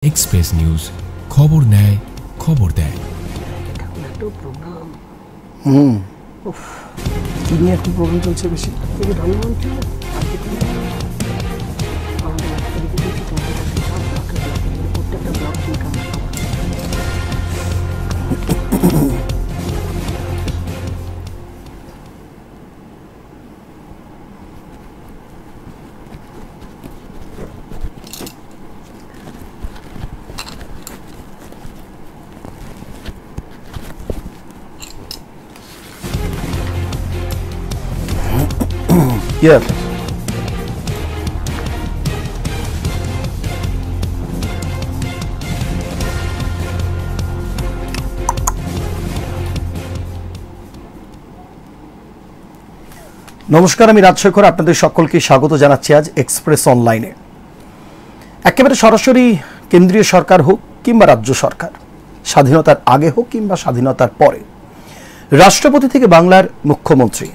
Express news, খবর নেয়, খবর দেয়। কি নিয়ে এখন প্রবলেম চলছে বেশি? Yeah. নমস্কার, আমি রাজশেখর। আপনাদের সকলকে স্বাগত জানাচ্ছি আজ এক্সপ্রেস অনলাইনে। একেবারে সরাসরি কেন্দ্রীয় সরকার হোক কিংবা রাজ্য সরকার, স্বাধীনতার আগে হোক কিংবা স্বাধীনতার পরে, রাষ্ট্রপতি থেকে বাংলার মুখ্যমন্ত্রী,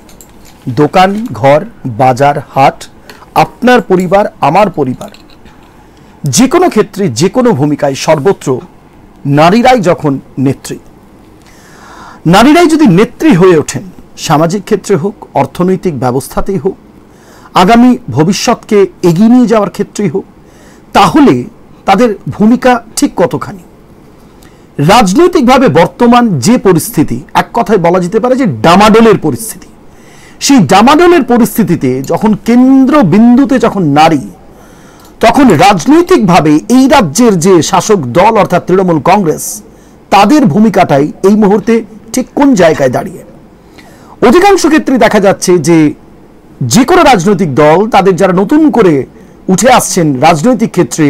দোকান, ঘর, বাজার, হাট, আপনার পরিবার, আমার পরিবার, যে কোনো ক্ষেত্রে যে কোনো ভূমিকায় সর্বত্র নারীরাই যখন নেত্রী, নারীরাই যদি নেত্রী হয়ে ওঠেন, সামাজিক ক্ষেত্রে হোক, অর্থনৈতিক ব্যবস্থাতেই হোক, আগামী ভবিষ্যৎকে এগিয়ে নিয়ে যাওয়ার ক্ষেত্রেই হোক, তাহলে তাদের ভূমিকা ঠিক কতখানি। রাজনৈতিকভাবে বর্তমান যে পরিস্থিতি, এক কথায় বলা যেতে পারে যে ডামাডোলের পরিস্থিতি, সেই ডামাডোলের পরিস্থিতিতে যখন কেন্দ্রবিন্দুতে যখন নারী, তখন রাজনৈতিকভাবে এই রাজ্যের যে শাসক দল অর্থাৎ তৃণমূল কংগ্রেস, তাদের ভূমিকাটাই এই মুহূর্তে ঠিক কোন জায়গায় দাঁড়িয়ে। অধিকাংশ ক্ষেত্রে দেখা যাচ্ছে যে কোনো রাজনৈতিক দল, তাদের যারা নতুন করে উঠে আসছেন রাজনৈতিক ক্ষেত্রে,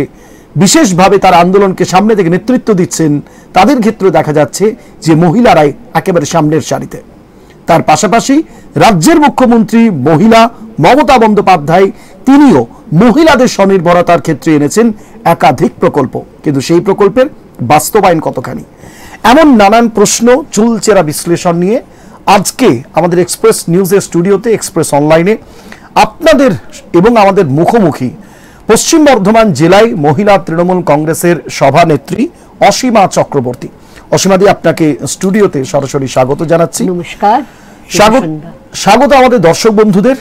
বিশেষভাবে তার আন্দোলনকে সামনে থেকে নেতৃত্ব দিচ্ছেন, তাদের ক্ষেত্রে দেখা যাচ্ছে যে মহিলারাই একেবারে সামনের সারিতে। তার পাশাপাশি রাজ্যের মুখ্যমন্ত্রী মহিলা মমতা বন্দ্যোপাধ্যায়, তিনিও মহিলাদের স্বনির্ভরতার ক্ষেত্রে এনেছেন একাধিক প্রকল্প, কিন্তু সেই প্রকল্পের বাস্তবায়ন কতখানি, এমন নানান প্রশ্ন, চুলচেরা বিশ্লেষণ নিয়ে আজকে আমাদের এক্সপ্রেস নিউজের স্টুডিওতে, এক্সপ্রেস অনলাইনে আপনাদের এবং আমাদের মুখোমুখি পশ্চিম বর্ধমান জেলায় মহিলা তৃণমূল কংগ্রেসের সভানেত্রী অসীমা চক্রবর্তী। অসীমাদি, আপনাকে স্টুডিওতে সরাসরি স্বাগত জানাচ্ছি। নমস্কার। স্বাগত আমাদের দর্শক বন্ধুদের।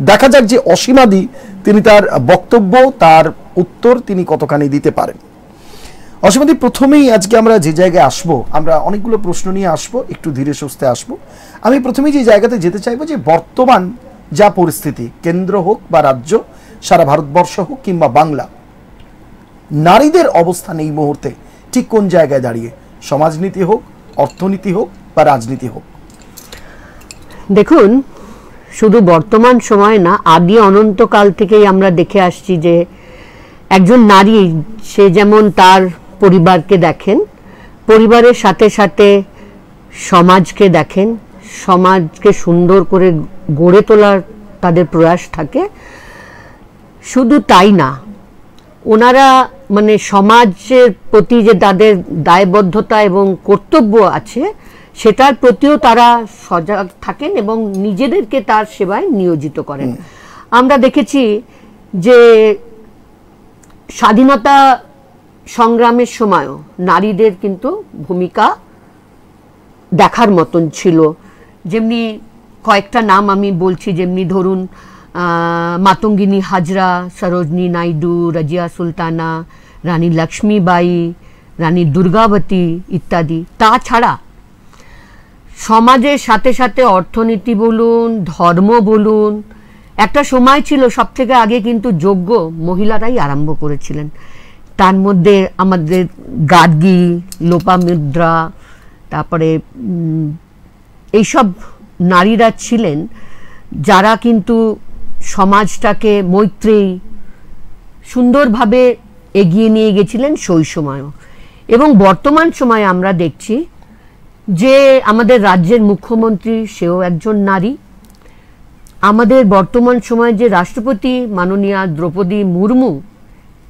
দেখা যাক যে অসীমাদি তিনি তার বক্তব্য, তার উত্তর তিনি কতখানি দিতে পারেন। অসীমাদি, প্রথমেই আজকে আমরা যে জায়গায় আসবো, আমরা অনেকগুলো প্রশ্ন নিয়ে আসবো, একটু ধীরে সুস্থে আসবো। আমি প্রথমেই যে জায়গাতে যেতে চাইবো যে বর্তমান যা পরিস্থিতি, কেন্দ্র হোক বা রাজ্য, সারা ভারতবর্ষ হোক কিংবা বাংলা, নারীদের অবস্থান এই মুহূর্তে ঠিক কোন জায়গায় দাঁড়িয়ে, সমাজনীতি হোক, অর্থনীতি হোক বা রাজনীতি হোক। দেখুন, শুধু বর্তমান সময় না, আদি অনন্তকাল থেকেই আমরা দেখে আসছি যে একজন নারী, সে যেমন তার পরিবারকে দেখেন, পরিবারের সাথে সাথে সমাজকে দেখেন, সমাজকে সুন্দর করে গড়ে তোলার তাদের প্রয়াস থাকে। শুধু তাই না, ওনারা মানে সমাজের প্রতি যে তাদের দায়বদ্ধতা এবং কর্তব্য আছে, সেটার প্রতিও তারা সজাগ থাকেন এবং নিজেদেরকে তার সেবায় নিয়োজিত করেন। আমরা দেখেছি যে স্বাধীনতা সংগ্রামের সময়ও নারীদের কিন্তু ভূমিকা দেখার মতন ছিল। যেমনি কয়েকটা নাম আমি বলছি, যেমনি ধরুন মাতঙ্গিনী হাজরা, সরোজনী নাইডু, রাজিয়া সুলতানা, রানী লক্ষ্মীবাই, রানী দুর্গাবতী ইত্যাদি। তাছাড়া সমাজের সাথে সাথে অর্থনীতি বলুন, ধর্ম বলুন, একটা সময় ছিল সব থেকে আগে কিন্তু যজ্ঞ মহিলারাই আরম্ভ করেছিলেন। তার মধ্যে আমাদের গার্গী, লোপামুদ্রা, তারপরে এইসব নারীরা ছিলেন যারা কিন্তু সমাজটাকে মৈত্রেয়ী সুন্দরভাবে এগিয়ে নিয়ে গেছিলেন সেই সময়ও। এবং বর্তমান সময়ে আমরা দেখছি যে আমাদের রাজ্যের মুখ্যমন্ত্রী, সেও একজন নারী। আমাদের বর্তমান সময়ে যে রাষ্ট্রপতি মাননীয়া দ্রৌপদী মুর্মু,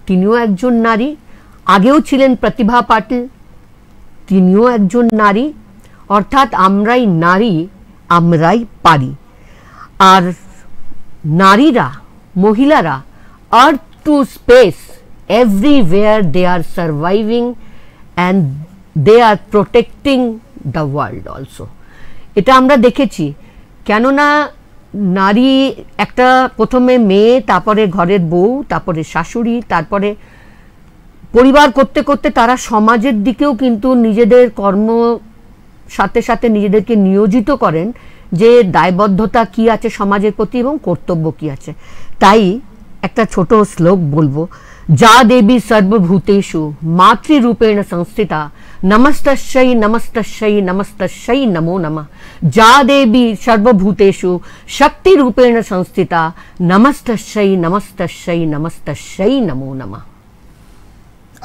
তিনিও একজন নারী। আগেও ছিলেন প্রতিভা পাটিল, তিনিও একজন নারী। অর্থাৎ আমরাই নারী, আমরাই পারি। আর নারীরা, মহিলারা আর্থ two space everywhere they are surviving and they are protecting the world also. এটা আমরা দেখেছি, কেননা নারী একটা প্রথমে মেয়ে, তারপরে ঘরের বউ, তারপরে শাশুড়ি, তারপরে পরিবার করতে করতে তারা সমাজের দিকেও কিন্তু নিজেদের কর্ম সাথে সাথে নিজেদেরকে নিয়োজিত করেন যে দায়বদ্ধতা কি আছে সমাজের প্রতি এবং কর্তব্য কি আছে। তাই একটা ছোট শ্লোক বলবো, যা দেবী সর্বভূতেষু মাতৃরূপেণ সংস্থিতা নমস্তস্যৈ নমস্তস্যৈ নমস্তস্যৈ নমো নমঃ। যা দেবী সর্বভূতেষু শক্তিরূপেণ সংস্থিতা নমস্তস্যৈ নমস্তস্যৈ নমস্তস্যৈ নমো নমঃ।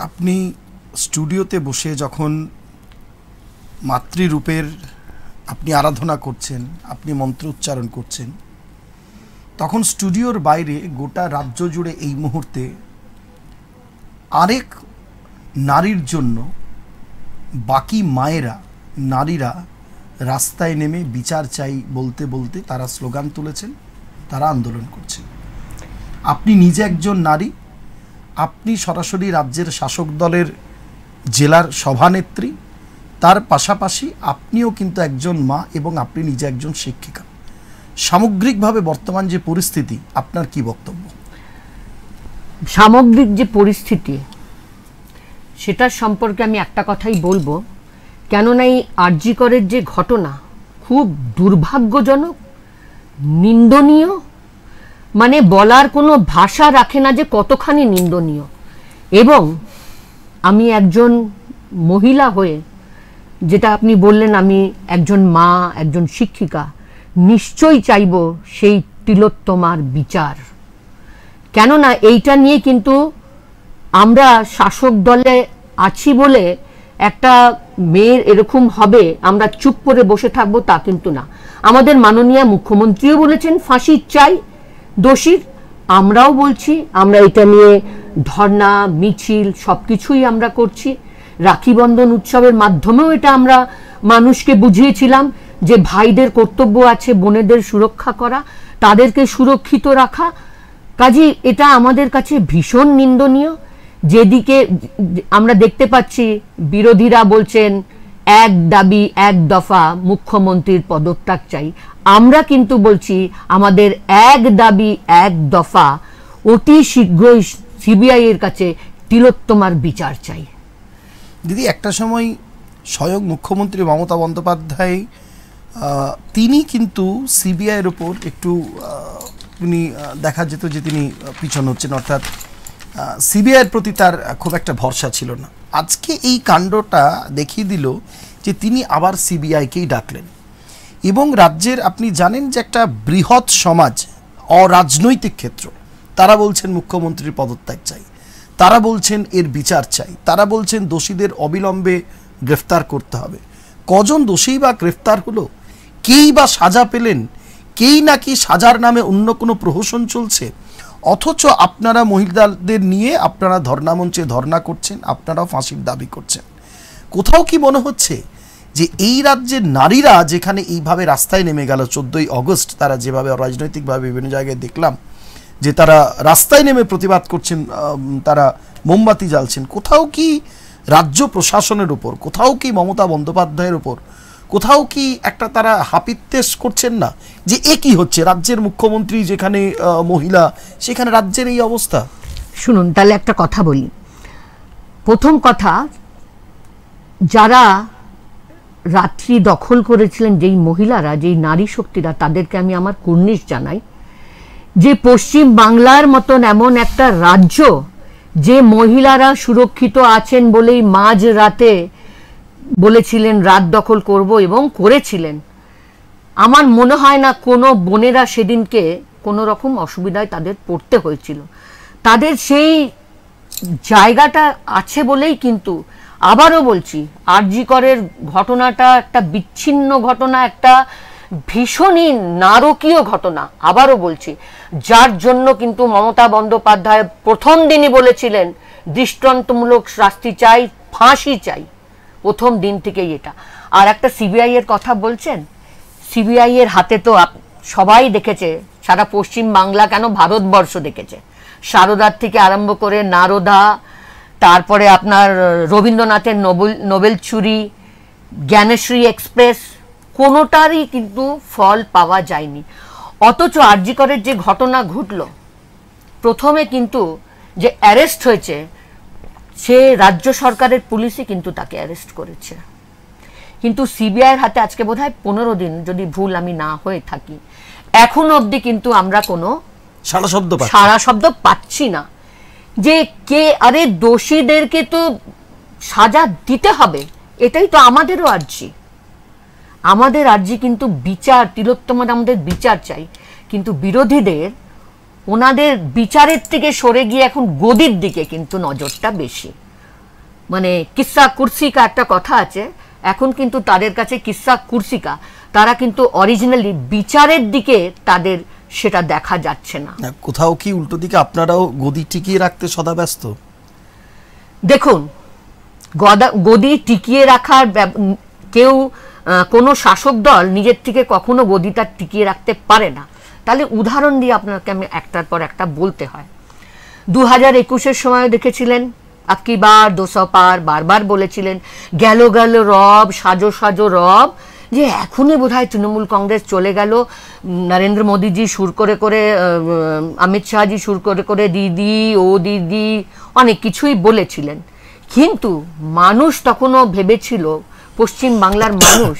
আপনি স্টুডিওতে বসে যখন মাতৃরূপের আপনি আরাধনা করছেন, আপনি মন্ত্র উচ্চারণ করছেন, তখন স্টুডিওর বাইরে গোটা রাজ্য জুড়ে এই মুহূর্তে আরেক নারীর জন্য বাকি মায়েরা, নারীরা রাস্তায় নেমে বিচার চাই বলতে বলতে তারা স্লোগান তুলেছেন, তারা আন্দোলন করছেন। আপনি নিজে একজন নারী, আপনি সরাসরি রাজ্যের শাসক দলের জেলার সভানেত্রী, তার পাশাপাশি আপনিও কিন্তু একজন মা এবং আপনি নিজে একজন শিক্ষিকা। সামগ্রিকভাবে বর্তমান যে পরিস্থিতি, আপনার কি বক্তব্য? সামগ্রিক যে পরিস্থিতি সেটার সম্পর্কে আমি একটা কথাই বলবো, কেননা এই আরজি করের যে ঘটনা খুব দুর্ভাগ্যজনক, নিন্দনীয়, মানে বলার কোনো ভাষা রাখে না যে কতখানি নিন্দনীয়। এবং আমি একজন মহিলা হয়ে, যেটা আপনি বললেন আমি একজন মা, একজন শিক্ষিকা, নিশ্চয়ই চাইব সেই তিলোত্তমার বিচার। কেননা এইটা নিয়ে কিন্তু আমরা শাসক দলে আছি বলে একটা মেয়ের এরকম হবে আমরা চুপ করে বসে থাকবো তা কিন্তু না। আমাদের মাননীয় মুখ্যমন্ত্রীও বলেছেন ফাঁসি চাই দোষীর, আমরাও বলছি, আমরা এটা নিয়ে ধর্ণা, মিছিল সবকিছুই আমরা করছি। রাখি বন্ধন উৎসবের মাধ্যমেও এটা আমরা মানুষকে বুঝিয়েছিলাম যে ভাইদের কর্তব্য আছে বোনেদের সুরক্ষা করা, তাদেরকে সুরক্ষিত রাখা। কাজে এটা আমাদের কাছে ভীষণ নিন্দনীয়। যেদিকে আমরা দেখতে পাচ্ছি বিরোধীরা বলছেন এক দাবি এক দফা মুখ্যমন্ত্রীর পদত্যাগ চাই, আমরা কিন্তু বলছি আমাদের এক দাবি এক দফা অতি শীঘ্রই সিবিআই এর কাছে তিলোত্তমার বিচার চাই। দিদি, একটা সময় স্বয়ং মুখ্যমন্ত্রী মমতা বন্দ্যোপাধ্যায় তিনি কিন্তু সিবিআইয়ের ওপর একটু তিনি দেখা যেত যে তিনি পিছন হচ্ছেন, অর্থাৎ সিবিআইয়ের প্রতি তার খুব একটা ভরসা ছিল না। আজকে এই কাণ্ডটা দেখিয়ে দিল যে তিনি আবার সিবিআইকেই ডাকলেন এবং রাজ্যের আপনি জানেন যে একটা বৃহৎ সমাজ, অরাজনৈতিক ক্ষেত্র, তারা বলছেন মুখ্যমন্ত্রীর পদত্যাগ চাই, তারা বলছেন এর বিচার চাই, তারা বলছেন দোষীদের অবিলম্বে গ্রেফতার করতে হবে। কজন দোষী বা গ্রেফতার হলো, কেই বা সাজা পেলেন, কেই নাকি সাজার নামে অন্য কোনো প্রহসন চলছে, অথচ আপনারা মহিলাদের নিয়ে আপনারা ধর্ণা মঞ্চে ধর্ণা করছেন, আপনারাও ফাঁসির দাবি করছেন। কোথাও কি মনে হচ্ছে যে এই রাজ্যের নারীরা যেখানে এইভাবে রাস্তায় নেমে গেল 14ই অগস্ট, তারা যেভাবে রাজনৈতিকভাবে বিভিন্ন জায়গায় দেখলাম যে তারা রাস্তায় নেমে প্রতিবাদ করছেন, তারা মোমবাতি জ্বালছেন, কোথাও কি রাজ্য প্রশাসনের উপর, কোথাও কি মমতা বন্দ্যোপাধ্যায়ের উপর, কোথাও কি একটা তারা হাপিত্যেশ করছেন না যে এ কি হচ্ছে, রাজ্যের মুখ্যমন্ত্রী যেখানে মহিলা, সেখানে রাজ্যের এই অবস্থা? শুনুন, তাহলে একটা কথা বলি। প্রথম কথা, যারা রাত্রি দখল করেছিলেন, যেই মহিলারা, যেই নারী শক্তিরা, তাদেরকে আমি আমার কুর্নিশ জানাই যে পশ্চিম বাংলার মতন এমন একটা রাজ্য যে মহিলারা সুরক্ষিত আছেন বলেই মাঝ রাতে বলেছিলেন রাত দখল করব এবং করেছিলেন। আমার মনে হয় না কোনো বোনেরা সেদিনকে কোনো রকম অসুবিধায় তাদের পড়তে হয়েছিল। তাদের সেই জায়গাটা আছে বলেই কিন্তু আবারও বলছি, আরজি করের ঘটনাটা একটা বিচ্ছিন্ন ঘটনা, একটা ভীষণই নারকীয় ঘটনা। আবারও বলছি, যার জন্য কিন্তু মমতা বন্দ্যোপাধ্যায় প্রথম দিনই বলেছিলেন দৃষ্টান্তমূলক শাস্তি চাই, ফাঁসি চাই, প্রথম দিন থেকেই এটা। আর একটা সিবিআই এর কথা বলছেন, সিবিআই এর হাতে তো সবাই দেখেছে, সারা পশ্চিম বাংলা কেন ভারতবর্ষ দেখেছে, সারদার থেকে আরম্ভ করে নারদা, তারপরে আপনার রবীন্দ্রনাথের নোবেল চুরি, জ্ঞানেশ্রী এক্সপ্রেস, কোনোটারই কিন্তু ফল পাওয়া যায়নি। অথচ আরজি করের যে ঘটনা ঘটল, প্রথমে কিন্তু যে অ্যারেস্ট হয়েছে, সে রাজ্য সরকারের পুলিশই কিন্তু তাকে অ্যারেস্ট করেছে। কিন্তু সিবিআইয়ের হাতে আজকে বোধহয় 15 দিন, যদি ভুল আমি না হয়ে থাকি, এখনো অবধি কিন্তু আমরা কোনো সারা শব্দ পাচ্ছি না যে কে, আরে দোষীদেরকে তো সাজা দিতে হবে, এটাই তো আমাদেরও আর্জি। আমাদের আর্জি কিন্তু বিচার, তিলোত্তমার আমাদের বিচার চাই, কিন্তু বিরোধীদের ওনাদের বিচারের থেকে সরে গিয়ে এখন গদির দিকে কিন্তু নজরটা বেশি। মানে কিসা কুরসিকা একটা কথা আছে, এখন কিন্তু তাদের কাছে কিসা কুরসিকা, তারা কিন্তু অরিজিনালি বিচারের দিকে তাদের সেটা দেখা যাচ্ছে না। কোথাও কি উল্টো দিকে আপনারাও গদি টিকিয়ে রাখতে সদা ব্যস্ত? দেখুন, গদি টিকিয়ে রাখার কেউ, কোনো শাসক দল নিজের থেকে কখনো গদিটা টিকিয়ে রাখতে পারে না। তাহলে উদাহরণ দিয়ে আপনাকে আমি একটার পর একটা বলতে হয়। 2021-এর সময় দেখেছিলেন আবকি বার 200 পার, বারবার বলেছিলেন গেল গেল রব, সাজো সাজো রব, যে এখনই বোধহয় তৃণমূল কংগ্রেস চলে গেল। নরেন্দ্র মোদীজি সুর করে করে, অমিত শাহজি সুর করে করে দিদি ও দিদি অনেক কিছুই বলেছিলেন। কিন্তু মানুষ তখনও ভেবেছিল, পশ্চিম বাংলার মানুষ,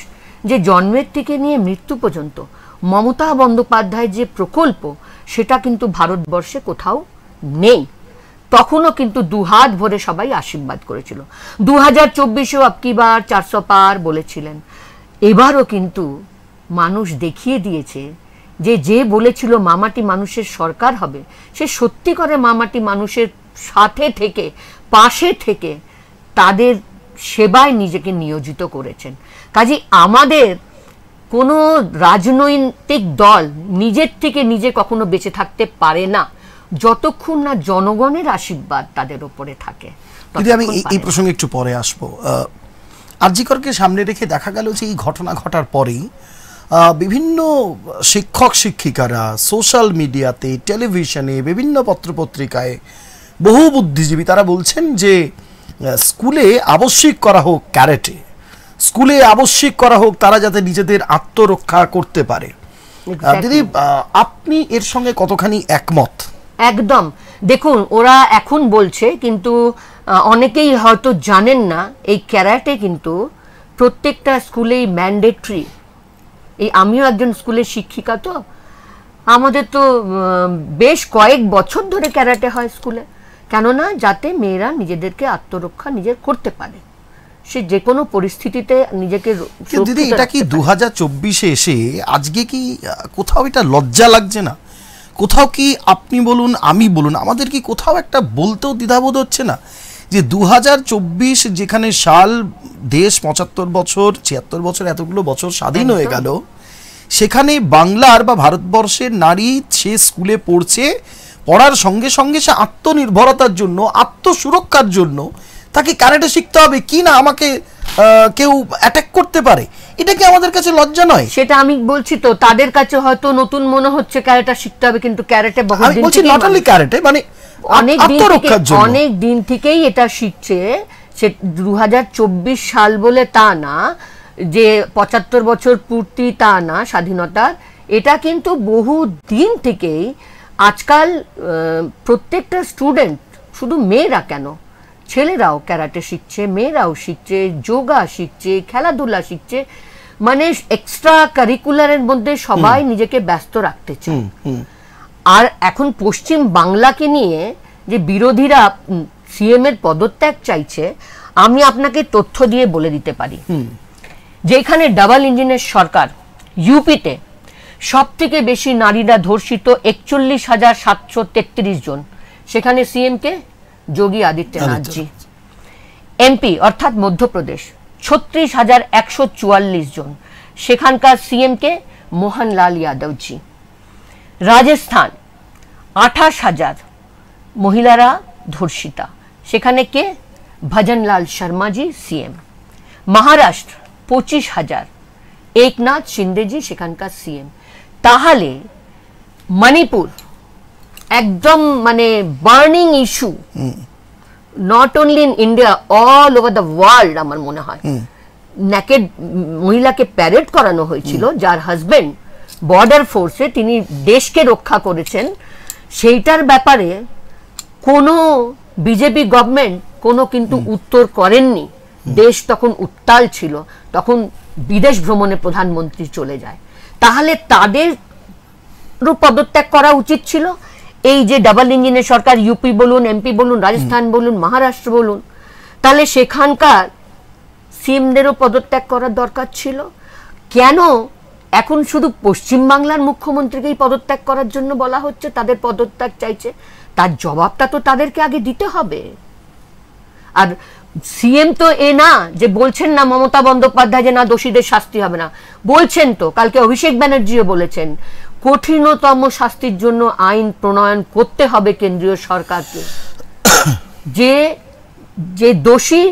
যে জন্মের থেকে নিয়ে মৃত্যু পর্যন্ত মমতা বন্দ্যোপাধ্যায় যে প্রকল্প, সেটা কিন্তু ভারতবর্ষে কোথাও নেই। তখনও কিন্তু দুহাত ভরে সবাই আশীর্বাদ করেছিল। 2024-এও আবকি বার 400 পার বলেছিলেন। এবারও কিন্তু মানুষ দেখিয়ে দিয়েছে যে যে বলেছিল মামাটি মানুষের সরকার হবে, সে সত্যি করে মামাটি মানুষের সাথে থেকে, পাশে থেকে তাদের সেবায় নিজেকে নিয়োজিত করেছেন। কাজে আমাদের কোনো রাজনৈতিক দল নিজের থেকে নিজে কখনো বেঁচে থাকতে পারে না যতক্ষণ না জনগণের আশীর্বাদ তাদের উপরে থাকে। যদি আমি এই প্রসঙ্গে একটু পরে আসবো, আরজি করকে সামনে রেখে দেখা গেল যে এই ঘটনা ঘটার পরেই বিভিন্ন শিক্ষক শিক্ষিকারা সোশ্যাল মিডিয়াতে, টেলিভিশনে, বিভিন্ন পত্রপত্রিকায়, বহু বুদ্ধিজীবী তারা বলছেন যে স্কুলে আবশ্যিক করা হোক ক্যারেটে, স্কুলে আবশ্যিক করা হোক তারা যাতে নিজেদের আত্মরক্ষা করতে পারে। দিদি, আপনি এর সঙ্গে কতখানি একমত? একদম। দেখুন, ওরা এখন বলছে, কিন্তু অনেকেই হয়তো জানেন না, এই ক্যারাটে কিন্তু প্রত্যেকটা স্কুলেই ম্যান্ডেটরি। এই আমিও একজন স্কুলের শিক্ষিকা, তো আমাদের তো বেশ কয়েক বছর ধরে ক্যারাটে হয় স্কুলে। কেননা যাতে মেয়েরা নিজেদেরকে আত্মরক্ষা নিজের করতে পারে, সে যে কোনো পরিস্থিতিতে নিজেকে। দিদি, এটা কি 2024-এ এসে আজকে কি কোথাও এটা লজ্জা লাগছে না? কোথাও কি আপনি বলুন, আমি বলুন, আমাদের কি কোথাও একটা বলতেও দ্বিধাবোধ হচ্ছে না যে 2024 যেখানে সাল, দেশ 75 বছর 76 বছর এতগুলো বছর স্বাধীন হয়ে গেল, সেখানে বাংলার বা ভারতবর্ষের নারী সে স্কুলে পড়ছে, পড়ার সঙ্গে সঙ্গে সে আত্মনির্ভরতার জন্য, আত্মসুরক্ষার জন্য তাকে ক্যারাটে শিখতে হবে কি না আমাকে কেউ অ্যাটাক করতে পারে, এটা কি আমাদের কাছে লজ্জা নয়? সেটা আমি বলছি তো, তাদের কাছে হয়তো নতুন মনে হচ্ছে ক্যারাটে শিখতে হবে, কিন্তু ক্যারাটে বহুদিন থেকে, নট অনলি ক্যারাটে, মানে অনেক দিন থেকেই এটা শিখছে। সে 2024 সাল বলে তা না, যে 75 বছর পূর্তি তা না স্বাধীনতার, এটা কিন্তু বহু দিন থেকেই আজকাল প্রত্যেকটা স্টুডেন্ট, শুধু মেয়েরা কেন, ছেলেরাও ক্যারাটে শিখছে, মেয়েরাও শিখছে, যোগা শিখছে, খেলাধুলা শিখছে, মানে এক্সট্রা কারিকুলারের মধ্যে সবাই নিজেকে ব্যস্ত রাখতে চায়। আর এখন পশ্চিম বাংলাকে নিয়ে যে বিরোধীরা সিএম এর পদত্যাগ চাইছে, আমি আপনাকে তথ্য দিয়ে বলে দিতে পারি, যেখানে ডাবল ইঞ্জিনের সরকার, ইউপিতে সব থেকে বেশি নারীরা ধর্ষিত 41,733 জন, সেখানে সিএম কে যোগী আদিত্যনাথজি। এমপি অর্থাৎ মধ্যপ্রদেশ 36,144 জন, সেখানকার সিএম কে মোহনলাল যাদবজি। রাজস্থান 28,000 মহিলারা ধর্ষিতা, সেখানে কে? ভজনলাল শর্মাজি সিএম। মহারাষ্ট্র 25,000 একনাথ শিন্দেজি সেখানকার সিএম। তাহলে মণিপুর একদম মানে burning issue, not only in India, all over the world আমার মনে হয় নেকেড মহিলাকে প্যারেড করানো হয়েছিল, যার হাজবেন্ড বর্ডার ফোর্সে, তিনি দেশকে রক্ষা করেছেন। সেইটার ব্যাপারে কোনো বিজেপি গভর্নমেন্ট কোনো কিন্তু উত্তর করেননি। দেশ তখন উত্তাল ছিল, তখন বিদেশ ভ্রমণে প্রধানমন্ত্রী চলে যায়। তাহলে তাদেরও পদত্যাগ করা উচিত ছিল। এই যে ডাবল ইঞ্জিনের সরকার, ইউপি বলুন, এমপি বলুন, রাজস্থান বলুন, মহারাষ্ট্র বলুন, তাহলে সেখানকার সিএমদেরও পদত্যাগ করার দরকার ছিল। কেন এখন শুধু পশ্চিমবাংলার মুখ্যমন্ত্রীকেই পদত্যাগ করার জন্য বলা হচ্ছে, তাদের পদত্যাগ চাইছে? তার জবাবটা তো তাদেরকে আগে দিতে হবে। আর সিএম তো এ না যে বলছেন না মমতা বন্দ্যোপাধ্যায় যে না দোষীদের শাস্তি হবে না, বলছেন তো। কালকে অভিষেক ব্যানার্জিও বলেছেন কঠিনতম শাস্তির জন্য আইন প্রণয়ন করতে হবে কেন্দ্রীয় সরকারকে, যে যে দোষী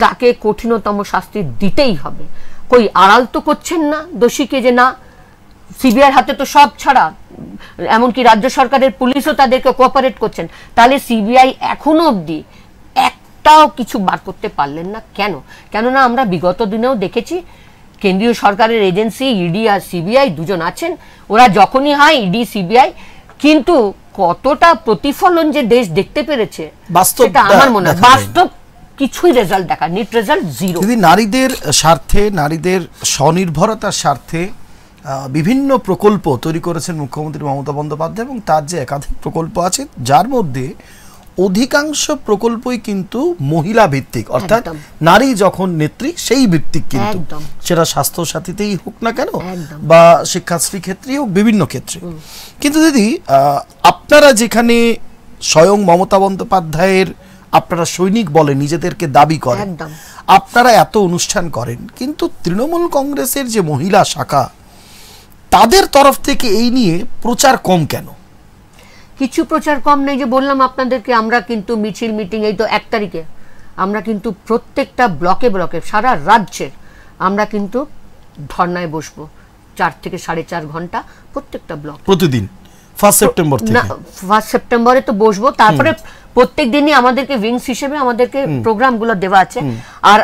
তাকে কঠিনতম শাস্তি দিতেই হবে। কই আড়াল তো করছেন না দোষীকে, যে না সিবিআইয়ের হাতে তো সব ছাড়া, এমনকি রাজ্য সরকারের পুলিশও তাদেরকে কোঅপারেট করছেন। তাহলে সিবিআই এখনো অবধি একটাও কিছু বার করতে পারলেন না কেন? কেননা আমরা বিগত দিনেও দেখেছি কেন্দ্রীয় সরকারের এজেন্সি ইডি আর সিবিআই দুজন আছেন, ওরা যখনই হয় ইডি সিবিআই, কিন্তু কতটা প্রতিফলন যে দেশ দেখতে পেরেছে সেটা আমার মনে হয় বাস্তব কিছুই রেজাল্ট দেখা, নিট রেজাল্ট জিরো। যদি নারীদের স্বার্থে, নারীদের স্বনির্ভরতার স্বার্থে বিভিন্ন প্রকল্প তৈরি করেছেন মুখ্যমন্ত্রী মমতা বন্দ্যোপাধ্যায়, এবং তার যে একাধিক প্রকল্প আছে, যার মধ্যে অধিকাংশ প্রকল্পই কিন্তু মহিলা ভিত্তিক, অর্থাৎ নারী যখন নেত্রী সেই ভিত্তিক, কিন্তু সেটা স্বাস্থ্য সাথীতেই হোক না কেন বা শিক্ষাশ্রী ক্ষেত্রেই হোক, বিভিন্ন ক্ষেত্রে। কিন্তু দিদি, আপনারা যেখানে স্বয়ং মমতা বন্দ্যোপাধ্যায়ের আপনারা সৈনিক বলে নিজেদেরকে দাবি করেন, আপনারা এত অনুষ্ঠান করেন, কিন্তু তৃণমূল কংগ্রেসের যে মহিলা শাখা, তাদের তরফ থেকে এই নিয়ে প্রচার কম কেন? কিছু প্রচার কম নেই, যে বললাম আপনাদেরকে, আমরা কিন্তু মিছিল মিটিং, এই তো 1 তারিখে আমরা কিন্তু প্রত্যেকটা ব্লকে ব্লকে সারা রাজ্যের আমরা কিন্তু ধর্নায় বসবো 4 থেকে 4.5 ঘন্টা প্রত্যেকটা ব্লক, প্রতিদিন 1 সেপ্টেম্বর থেকে। না 1 সেপ্টেম্বরে তো বসবো, তারপরে প্রত্যেক দিনই আমাদেরকে উইংস হিসেবে আমাদেরকে প্রোগ্রামগুলো দেওয়া আছে। আর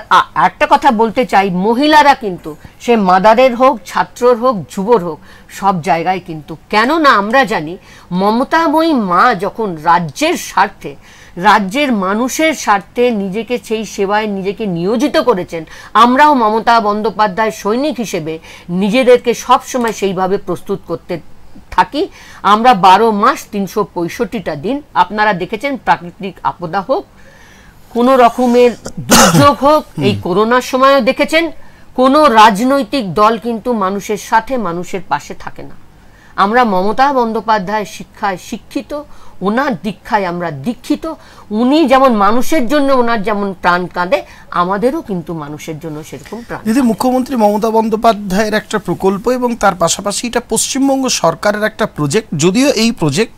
একটা কথা বলতে চাই, মহিলারা কিন্তু সে মাদারের হোক, ছাত্রর হোক, যুবর হোক, সব জায়গায় কিন্তু, কেননা আমরা জানি মমতাময়ী মা যখন রাজ্যের স্বার্থে, রাজ্যের মানুষের স্বার্থে নিজেকে সেই সেবায় নিজেকে নিয়োজিত করেছেন, আমরাও মমতা বন্দ্যোপাধ্যায় সৈনিক হিসেবে নিজেদেরকে সবসময় সেইভাবে প্রস্তুত করতে থাকি। আমরা 12 মাস 365টা দিন, আপনারা দেখেছেন প্রাকৃতিক আপদা হোক, কোনো রকমের দুর্যোগ হোক, এই করোনার সময়ও দেখেছেন, কোনো রাজনৈতিক দল কিন্তু মানুষের সাথে, মানুষের পাশে থাকে না। আমরা মমতা বন্দ্যোপাধ্যায় শিক্ষায় শিক্ষিত, ওনার দীক্ষায় আমরা দীক্ষিত। উনি যেমন মানুষের জন্য ওনার যেমন প্রাণ কাঁদে, আমাদেরও কিন্তু মানুষের জন্য সেরকম প্রাণ। যদি মুখ্যমন্ত্রী মমতা বন্দ্যোপাধ্যায়ের একটা প্রকল্প এবং তার পাশাপাশি এটা পশ্চিমবঙ্গ সরকারের একটা প্রজেক্ট, যদিও এই প্রজেক্ট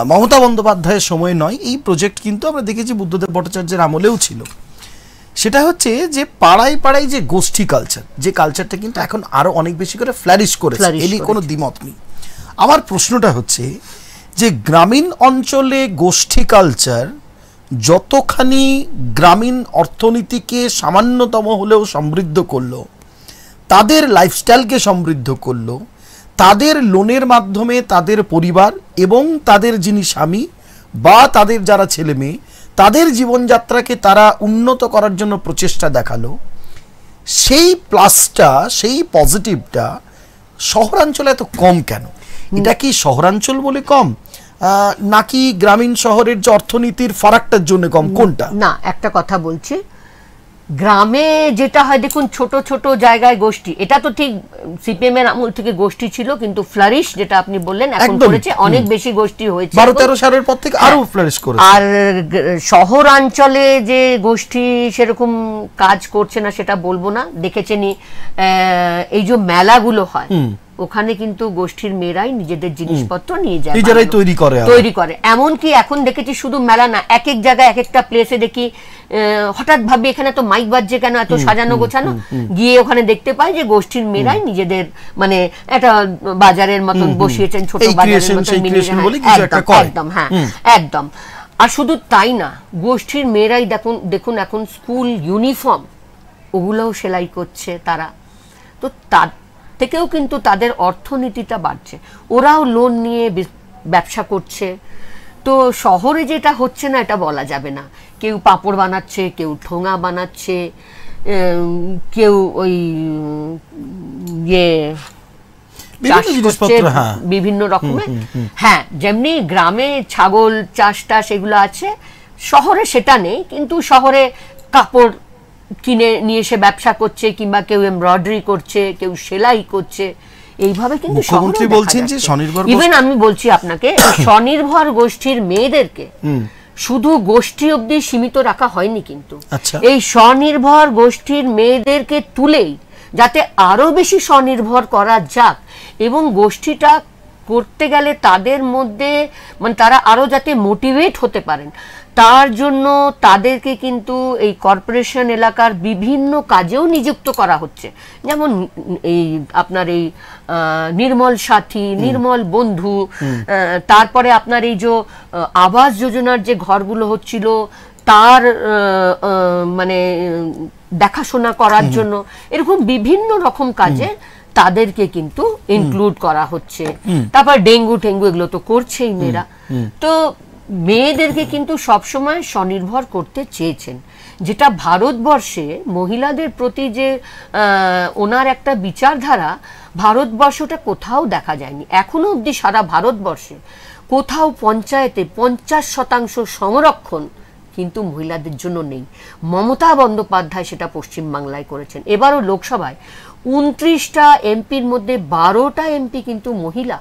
মমতা বন্দ্যোপাধ্যায়ের সময় নয়, এই প্রজেক্ট কিন্তু আমরা দেখেছি বুদ্ধদেব ভট্টাচার্যের আমলেও ছিল। সেটা হচ্ছে যে পাড়ায় পাড়ায় যে গোষ্ঠী কালচার, যে কালচারটা কিন্তু এখন আরো অনেক বেশি করে ফ্লারিশ করেছে, এ নিয়ে কোনো দ্বিমত নেই। আমার প্রশ্নটা হচ্ছে যে গ্রামীণ অঞ্চলে গোষ্ঠী কালচার যতখানি গ্রামীণ অর্থনীতিকে সামান্যতম হলেও সমৃদ্ধ করলো, তাদের লাইফস্টাইলকে সমৃদ্ধ করলো, তাদের লোনের মাধ্যমে তাদের পরিবার এবং তাদের যিনি স্বামী বা তাদের যারা ছেলে মেয়ে, তাদের জীবনযাত্রাকে তারা উন্নত করার জন্য প্রচেষ্টা দেখালো, সেই প্লাসটা, সেই পজিটিভটা শহরাঞ্চলে এত কম কেন? এটা কি শহরাঞ্চল বলে কম, নাকি গ্রামীণ শহরের যে অর্থনীতির ফারাকটার জন্য কম, কোনটা? না, একটা কথা বলছি, গ্রামে যেটা হয় দেখুন, ছোট ছোট জায়গায় গোষ্ঠী, এটা তো ঠিক সিপিএম এর আমল থেকে গোষ্ঠী ছিল, কিন্তু ফ্লারিশ যেটা আপনি বললেন এখন করেছে, অনেক বেশি গোষ্ঠী হয়েছে 12-13 সালের পর থেকে আরো ফ্লারিশ করেছে। আর শহরাঞ্চলে যে গোষ্ঠী সেরকম কাজ করছে না সেটা বলবো না, দেখেছেনই এই যে মেলাগুলো হয়, ওখানে কিন্তু গোষ্ঠীর মেয়েরাই নিজেদের জিনিসপত্র নিয়ে যায়, নিজেরাই তৈরি করে। এমনকি এখন দেখেছি শুধু মেলা না, এক এক জায়গায় এক একটা প্লেসে দেখি হঠাৎ ভাবি এখানে তো মাইক বাজছে কেন, এত সাজানো গোছানো, গিয়ে ওখানে দেখতে পাই যে গোষ্ঠীর মেয়েরাই নিজেদের মানে একটা বাজারের মতন বসিয়েছেন, ছোট বাজারের মতন, একদম হ্যাঁ একদম। আর শুধু তাই না, গোষ্ঠীর মেয়েরাই দেখুন দেখুন এখন স্কুল ইউনিফর্ম ওগুলোও সেলাই করছে তারা, তো তার থেকেও কিন্তু তাদের অর্থনীতিটা বাড়ছে, ওরাও লোন নিয়ে ব্যবসা করছে। তো শহরে যেটা হচ্ছে না এটা বলা যাবে না, কেউ পাঁপড় বানাচ্ছে, কেউ ঠোঙা বানাচ্ছে, কেউ ওই ইয়ে চাষ করছে বিভিন্ন রকমের। হ্যাঁ, যেমনি গ্রামে ছাগল চাষটা সেগুলো আছে, শহরে সেটা নেই, কিন্তু শহরে কাপড় কিনে নিয়ে এসে ব্যবসা করছে, কিংবা কেউ এমব্রয়ডারি করছে, কেউ সেলাই করছে, এইভাবে কিন্তু মুখ্যমন্ত্রী বলছেন যে স্বনির্ভর, ইভেন আমি বলছি আপনাকে স্বনির্ভর গোষ্ঠীর মেয়েদেরকে শুধু গোষ্ঠী অবধি সীমিত রাখা হয়নি, কিন্তু এই স্বনির্ভর গোষ্ঠীর মেয়েদেরকে তুলেই যাতে আরো বেশি স্বনির্ভর করা যাক, এবং গোষ্ঠীটা করতে গেলে তাদের মধ্যে মানে তারা আরো যাতে মোটিভেট হতে পারেন, তার জন্য তাদেরকে কিন্তু এই কর্পোরেশন এলাকার বিভিন্ন কাজেও নিযুক্ত করা হচ্ছে। যেমন এই আপনার এই নির্মল সাথী, নির্মল বন্ধু, তারপরে আপনার এই যে আবাস যোজনার যে ঘরগুলো হচ্ছিল তার মানে দেখাশোনা করার জন্য, এরকম বিভিন্ন রকম কাজে তাদেরকে কিন্তু ইনক্লুড করা হচ্ছে। তারপর ডেঙ্গু টেঙ্গু এগুলো তো করছেই মেয়েরা। তো মেয়েদেরকে কিন্তু সবসময় স্বনির্ভর করতে চেয়েছেন, যেটা ভারতবর্ষে মহিলাদের প্রতি যে ওনার একটা বিচারধারা, ভারতবর্ষটা কোথাও দেখা যায়নি এখনো অবধি। সারা ভারতবর্ষে কোথাও পঞ্চায়েতে 50% সংরক্ষণ কিন্তু মহিলাদের জন্য নেই। মমতা বন্দ্যোপাধ্যায় সেটা পশ্চিমবাংলায় করেছেন। এবারও লোকসভায় 29টা এমপির মধ্যে 12টা এমপি কিন্তু মহিলা।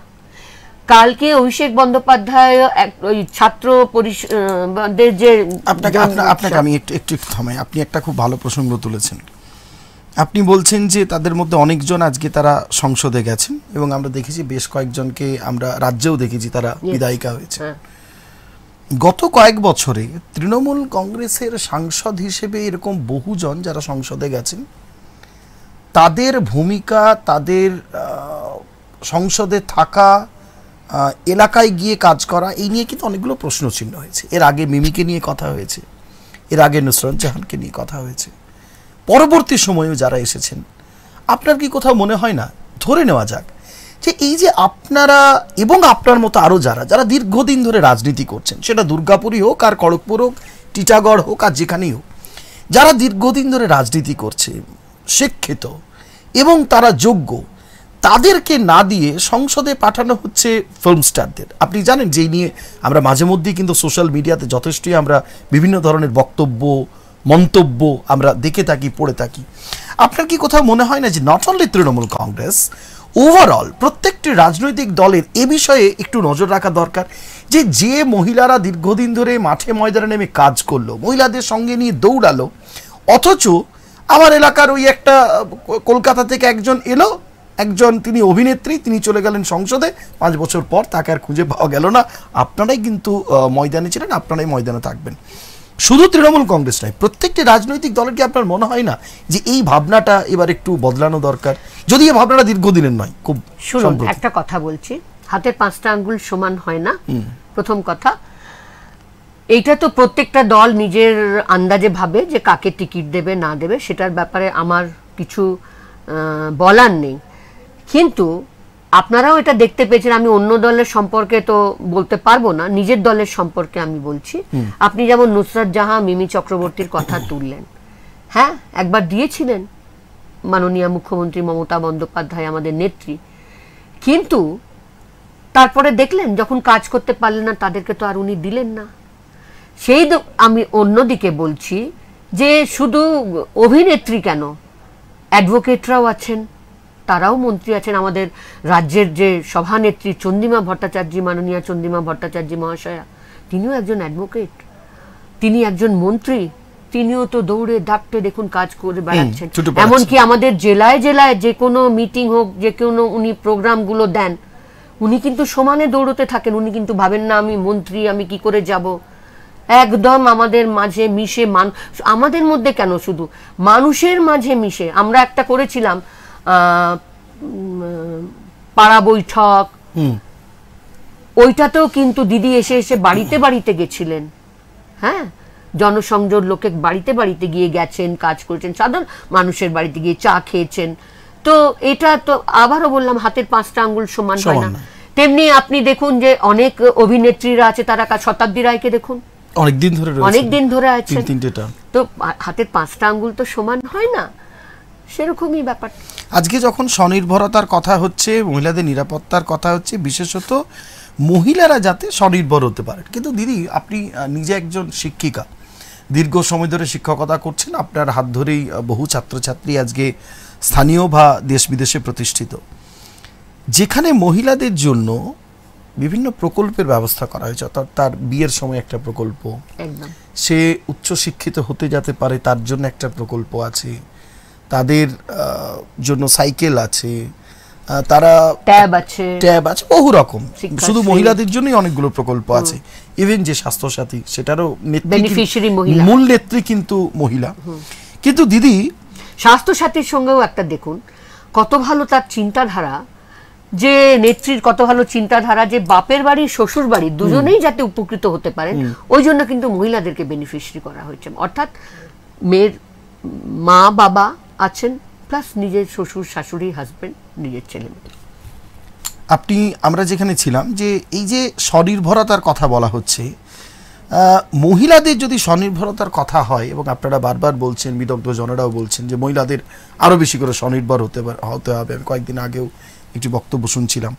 কালকে অভিষেক বন্দ্যোপাধ্যায় ওই ছাত্র পরিষদের যে আপনাকে আমি একটু থামাই, আপনি একটা খুব ভালো প্রসঙ্গ তুলেছেন। আপনি বলছেন যে তাদের মধ্যে অনেকজন আজকে তারা সংসদে গেছেন, এবং আমরা দেখেছি বেশ কয়েকজনকে আমরা রাজ্যেও দেখেছি তারা বিধায়িকা হয়েছে। গত কয়েক বছরে তৃণমূল কংগ্রেসের সাংসদ হিসেবে এরকম বহুজন যারা সংসদে গেছেন, তাদের ভূমিকা, তাদের সংসদে থাকা, এলাকায় গিয়ে কাজ করা, এই নিয়ে কিন্তু অনেকগুলো প্রশ্ন চিহ্ন হয়েছে। এর আগে মিমিকে নিয়ে কথা হয়েছে, এর আগে নুসরাত জাহানকে নিয়ে কথা হয়েছে, পরবর্তী সময়েও যারা এসেছেন, আপনার কি কোথাও মনে হয় না, ধরে নেওয়া যাক যে এই যে আপনারা এবং আপনার মতো আরও যারা যারা দীর্ঘদিন ধরে রাজনীতি করছেন, সেটা দুর্গাপুরই হোক আর খড়গপুর হোক, টিটাগড় হোক আর যেখানেই হোক, যারা দীর্ঘদিন ধরে রাজনীতি করছে, শিক্ষিত এবং তারা যোগ্য, তাদেরকে না দিয়ে সংসদে পাঠানো হচ্ছে ফিল্ম স্টারদের। আপনি জানেন যে এই নিয়ে আমরা মাঝে মধ্যেই কিন্তু সোশ্যাল মিডিয়াতে যথেষ্টই আমরা বিভিন্ন ধরনের বক্তব্য, মন্তব্য আমরা দেখে থাকি, পড়ে থাকি। আপনার কি কোথাও মনে হয় না যে not only Trinamool Congress, overall প্রত্যেকটি রাজনৈতিক দলের এ বিষয়ে একটু নজর রাখা দরকার, যে যে মহিলারা দীর্ঘদিন ধরে মাঠে ময়দানে নেমে কাজ করলো, মহিলাদের সঙ্গে নিয়ে দৌড়ালো, অথচ আমার এলাকার ওই একটা কলকাতা থেকে একজন এলো, একজন তিনি অভিনেত্রী, তিনি চলে গেলেন সংসদে, 5 বছর পর তাকে আর খুঁজে পাওয়া গেল না। আপনারাই কিন্তু ময়দানে ছিলেন, আপনারাই ময়দানে থাকবেন। শুধু তৃণমূল কংগ্রেস নয়, প্রত্যেকটি রাজনৈতিক দলের কি আপনার মনে হয় না যে এই ভাবনাটা এবার একটু বদলানো দরকার, যদি এই ভাবনাটা দীর্ঘদিনের নয়? খুব শুনুন, একটা কথা বলছি, হাতের 5টা আঙ্গুল সমান হয় না। প্রথম কথা, এইটা তো প্রত্যেকটা দল নিজের আন্দাজে ভাবে যে কাকে টিকিট দেবে না দেবে, সেটার ব্যাপারে আমার কিছু বলার নেই। কিন্তু আপনারাও এটা দেখতে পেয়েছেন, আমি অন্য দলের সম্পর্কে তো বলতে পারবো না, নিজের দলের সম্পর্কে আমি বলছি। আপনি যেমন নুসরাত জাহান, মিমি চক্রবর্তীর কথা তুললেন, হ্যাঁ, একবার দিয়েছিলেন মাননীয় মুখ্যমন্ত্রী মমতা বন্দ্যোপাধ্যায়, আমাদের নেত্রী, কিন্তু তারপরে দেখলেন যখন কাজ করতে পারলেন না, তাদেরকে তো আর উনি দিলেন না। সেই আমি অন্যদিকে বলছি যে শুধু অভিনেত্রী কেন, অ্যাডভোকেটরাও আছেন, তারাও মন্ত্রী আছেন। আমাদের রাজ্যের যে সভানেত্রী চন্দ্রিমা ভট্টাচার্য, মাননীয় চন্দ্রিমা ভট্টাচার্য মহাশয়া, তিনিও একজন অ্যাডভোকেট, তিনি একজন মন্ত্রী, তিনিও তো দৌড়ে দাপটে দেখুন কাজ করে বেড়াচ্ছেন। এমনকি আমাদের জেলায় জেলায় যে কোনো মিটিং হোক, যে কোনো উনি প্রোগ্রামগুলো দেন, উনি কিন্তু সমানে দৌড়তে থাকেন। উনি কিন্তু ভাবেন না আমি মন্ত্রী, আমি কি করে যাব। একদম আমাদের মাঝে মিশে, আমাদের মধ্যে কেন, শুধু মানুষের মাঝে মিশে। আমরা একটা করেছিলাম পাড়া বৈঠক, ওইটাতেও কিন্তু দিদি এসে এসে বাড়িতে বাড়িতে গেছিলেন, হ্যাঁ, জনসংযোগ, লোকে বাড়িতে বাড়িতে গিয়ে গেছেন, কাজ করেছেন, সাধারণ মানুষের বাড়িতে গিয়ে চা খেয়েছেন। তো এটা তো আবারও বললাম, হাতের 5টা আঙ্গুল সমান হয় না। তেমনি আপনি দেখুন যে অনেক অভিনেত্রীরা আছে, তারা শতাব্দী রায়কে দেখুন, অনেক দিন ধরে আছেন। তো হাতের 5টা আঙ্গুল তো সমান হয় না, সেরকমই ব্যাপার। আজকে যখন স্বনির্ভরতার কথা হচ্ছে, মহিলাদের নিরাপত্তার কথা হচ্ছে, বিশেষত মহিলারা যাতে স্বনির্ভর হতে পারে, কিন্তু দিদি আপনি নিজে একজন শিক্ষিকা, দীর্ঘ সময় ধরে শিক্ষকতা করছেন, আপনার হাত ধরেই বহু ছাত্রছাত্রী আজকে স্থানীয় বা দেশ বিদেশে প্রতিষ্ঠিত, যেখানে মহিলাদের জন্য বিভিন্ন প্রকল্পের ব্যবস্থা করা হয়েছে। অর্থাৎ তার বিয়ের সময় একটা প্রকল্প, সে উচ্চশিক্ষিত হতে যেতে পারে তার জন্য একটা প্রকল্প আছে, তাদের জন্য সাইকেল আছে, তারা ট্যাব আছে, বহু রকম, শুধু মহিলাদের জন্যই অনেকগুলো প্রকল্প আছে। ইভেন যে স্বাস্থ্যসাথী, সেটারও মূল নেত্রী কিন্তু মহিলা। কিন্তু দিদি স্বাস্থ্যসাথীর সঙ্গেও একটা দেখুন কত ভালো তার চিন্তাধারা, যে নেত্রীর কত ভালো চিন্তাধারা, যে বাপের বাড়ি শ্বশুর বাড়ি দুজনেই যাতে উপকৃত হতে পারেন, ওই জন্য কিন্তু মহিলাদেরকে বেনিফিশিয়ারি করা হয়েছে। অর্থাৎ মেয়ের মা বাবা আছেন, প্লাস নিজের শ্বশুর শাশুড়ি, হাজবেন্ড, নিজের ছেলে মেয়ে। আমরা যেখানে ছিলাম, যে এই যে স্বনির্ভরতার কথা বলা হচ্ছে, মহিলাদের যদি স্বনির্ভরতার কথা হয়, এবং আপনারা বারবার বলছেন, বিদগ্ধ জনেরাও বলছেন যে মহিলাদের আরো বেশি করে স্বনির্ভর হতে হবে। আমি কয়েকদিন আগেও একটি বক্তব্য শুনছিলাম।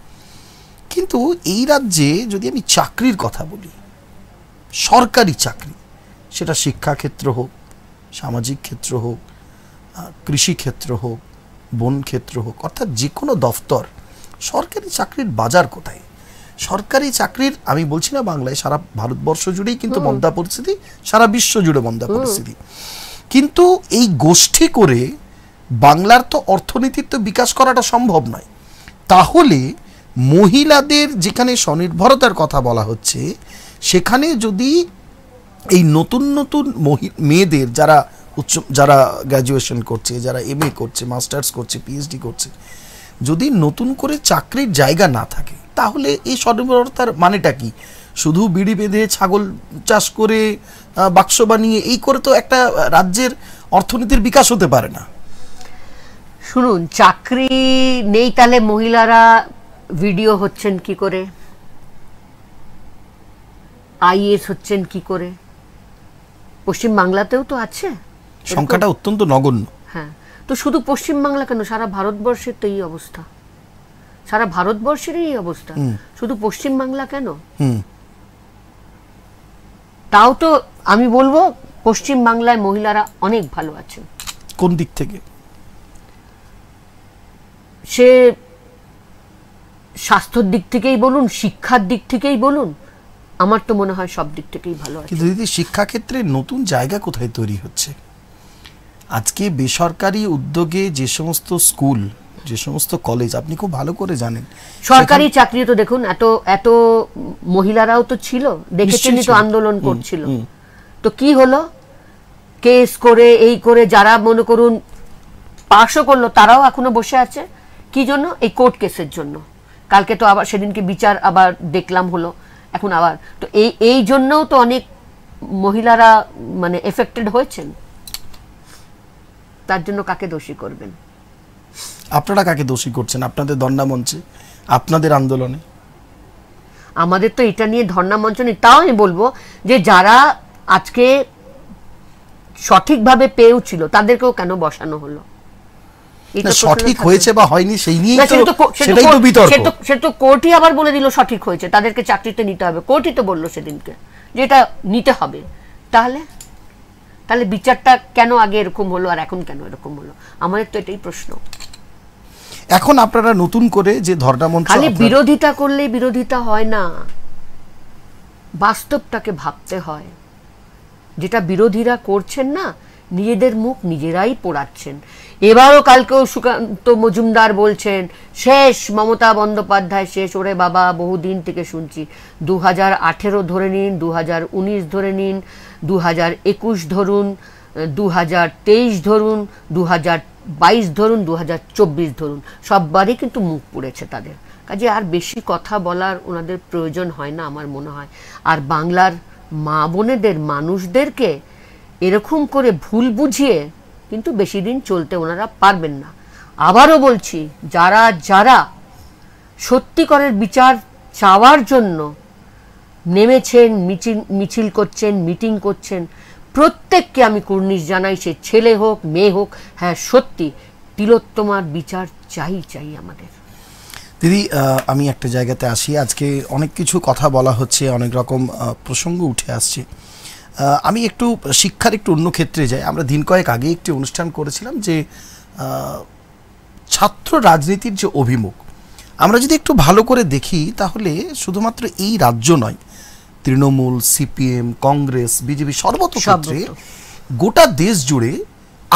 কিন্তু এই রাজ্যে যদি আমি চাকরির কথা বলি, সরকারি চাকরি, সেটা শিক্ষাক্ষেত্র হোক, সামাজিক ক্ষেত্র হোক, কৃষি ক্ষেত্র হোক, বন ক্ষেত্র হোক, অর্থাৎ যে কোনো দফতর, সরকারি চাকরির বাজার কোথায়? সরকারি চাকরির, আমি বলছি না বাংলায়, সারা ভারতবর্ষ জুড়েই কিন্তু মন্দা পরিস্থিতি, সারা বিশ্ব জুড়ে মন্দা পরিস্থিতি। কিন্তু এই গোষ্ঠী করে বাংলার তো অর্থনীতির তো বিকাশ করাটা সম্ভব নয়। তাহলে মহিলাদের যেখানে স্বনির্ভরতার কথা বলা হচ্ছে, সেখানে যদি এই নতুন নতুন মেয়েদের যারা গ্র্যাজুয়েশন করছে, যারা MA করছে, মাস্টার্স করছে, PhD করছে, যদি নতুন করে চাকরির জায়গা না থাকে, তাহলে এই স্বনির্ভরতার মানেটা কি? শুধু বিড়ি বেঁধে, ছাগল চাষ করে, বাক্স বানিয়ে, এই করে তো একটা রাজ্যের অর্থনীতির বিকাশ হতে পারে না। শুনুন, চাকরি নেই, তাহলে মহিলারা ভিডিও হচ্ছেন কি করে, IAS হচ্ছেন কি করে? পশ্চিম বাংলাতেও তো আছে, সংখ্যাটা অত্যন্ত নগণ্য। হ্যাঁ, তো শুধু পশ্চিম বাংলা কেন, সারা ভারতবর্ষের তো এই অবস্থা, সারা ভারতবর্ষের এই অবস্থা, শুধু পশ্চিম বাংলা কেন? তাও তো আমি বলবো পশ্চিম বাংলায় মহিলারা অনেক ভালো আছেন। কোন দিক থেকে? সে স্বাস্থ্যের দিক থেকেই বলুন, শিক্ষার দিক থেকেই বলুন, আমার তো মনে হয় সব দিক থেকেই ভালো আছে। কিন্তু দিদি, শিক্ষাক্ষেত্রে নতুন জায়গা কোথায় তৈরি হচ্ছে? আজকে বেসরকারি উদ্যোগে যে সমস্ত স্কুল, যে সমস্ত কলেজ, আপনি খুব ভালো করে জানেন, সরকারি চাকরি তো দেখুন, এত মহিলারাও তো ছিল, দেখেছেনই তো, আন্দোলন করছিল। তো কি হলো? কেস করে, এই করে, যারা মনে করুন পাশও করলো, তারাও এখনো বসে আছে। কি জন্য? এই কোর্ট কেসের জন্য। কালকে তো আবার, সেদিনকে বিচার আবার দেখলাম হলো, এখন আবার তো এই জন্যও তো অনেক মহিলারা মানে এফেক্টেড হয়েছেন। তার জন্য কাকে দোষী করবেন? আপনারা কাকে দোষী করছেন? আপনাদের ধর্ণা মঞ্চে, আপনাদের আন্দোলনে? আমাদের তো এটা নিয়ে ধর্ণা মঞ্চ নেই। তাও আমি বলবো যে যারা আজকে সঠিকভাবে পেয়েও ছিল, তাদেরকেও কেন বসানো হলো? সঠিক হয়েছে বা হয়নি সেই নিয়ে সেটাই তো বিতর্ক। সে তো কোর্টই আবার বলে দিল সঠিক হয়েছে, তাদেরকে চাকরিতে নিতে হবে। কোর্টই তো বললো সেদিনকে যে এটা নিতে হবে। তাহলে বিচারটা কেন আগে এরকম হলো আর এখন কেন এরকম হলো? আমাদের তো এটাই প্রশ্ন। এখন আপনারা নতুন করে যে ধর্ণা মঞ্চ, খালি বিরোধিতা করলে বিরোধিতা হয় না, বাস্তবটাকে ভাবতে হয়। যেটা বিরোধীরা করছেন না, নিজেদের মুখ নিজেরাই পোড়াচ্ছেন। এবারও কালকেও সুকান্ত মজুমদার বলছেন শেষ, মমতা বন্দ্যোপাধ্যায় শেষ। ওরে বাবা, বহুদিন থেকে শুনছি। 2018 ধরে নিন, 2019 ধরে নিন, 2021 ধরুন, 2023 ধরুন, 2022 ধরুন, 2024 ধরুন, সববারই কিন্তু মুখ পুড়েছে তাদের। কাজে আর বেশি কথা বলার ওনাদের প্রয়োজন হয় না আমার মনে হয়। আর বাংলার মা বোনেদের, মানুষদেরকে এরকম করে ভুল বুঝিয়ে কিন্তু বেশি দিন চলতে ওনারা পারবেন না। আবারও বলছি, যারা যারা সত্যিকারের বিচার চাওয়ার জন্য নেমেছেন, মিছিল করছেন, মিটিং করছেন, প্রত্যেককে আমি কুর্নিশ জানাই, সে ছেলে হোক মেয়ে হোক। হ্যাঁ, সত্যি তিলোত্তমার বিচার চাই চাই আমাদের। দিদি, আমি একটা জায়গাতে আসি, আজকে অনেক কিছু কথা বলা হচ্ছে, অনেক রকম প্রসঙ্গ উঠে আসছে। আমি একটু শিক্ষার একটু অন্য ক্ষেত্রে যাই। আমরা দিন কয়েক আগে একটি অনুষ্ঠান করেছিলাম যে ছাত্র রাজনীতির যে অভিমুখ, আমরা যদি একটু ভালো করে দেখি তাহলে শুধুমাত্র এই রাজ্য নয়, তৃণমূল, সিপিএম, কংগ্রেস, বিজেপি সর্বত্র ক্ষেত্রে গোটা দেশ জুড়ে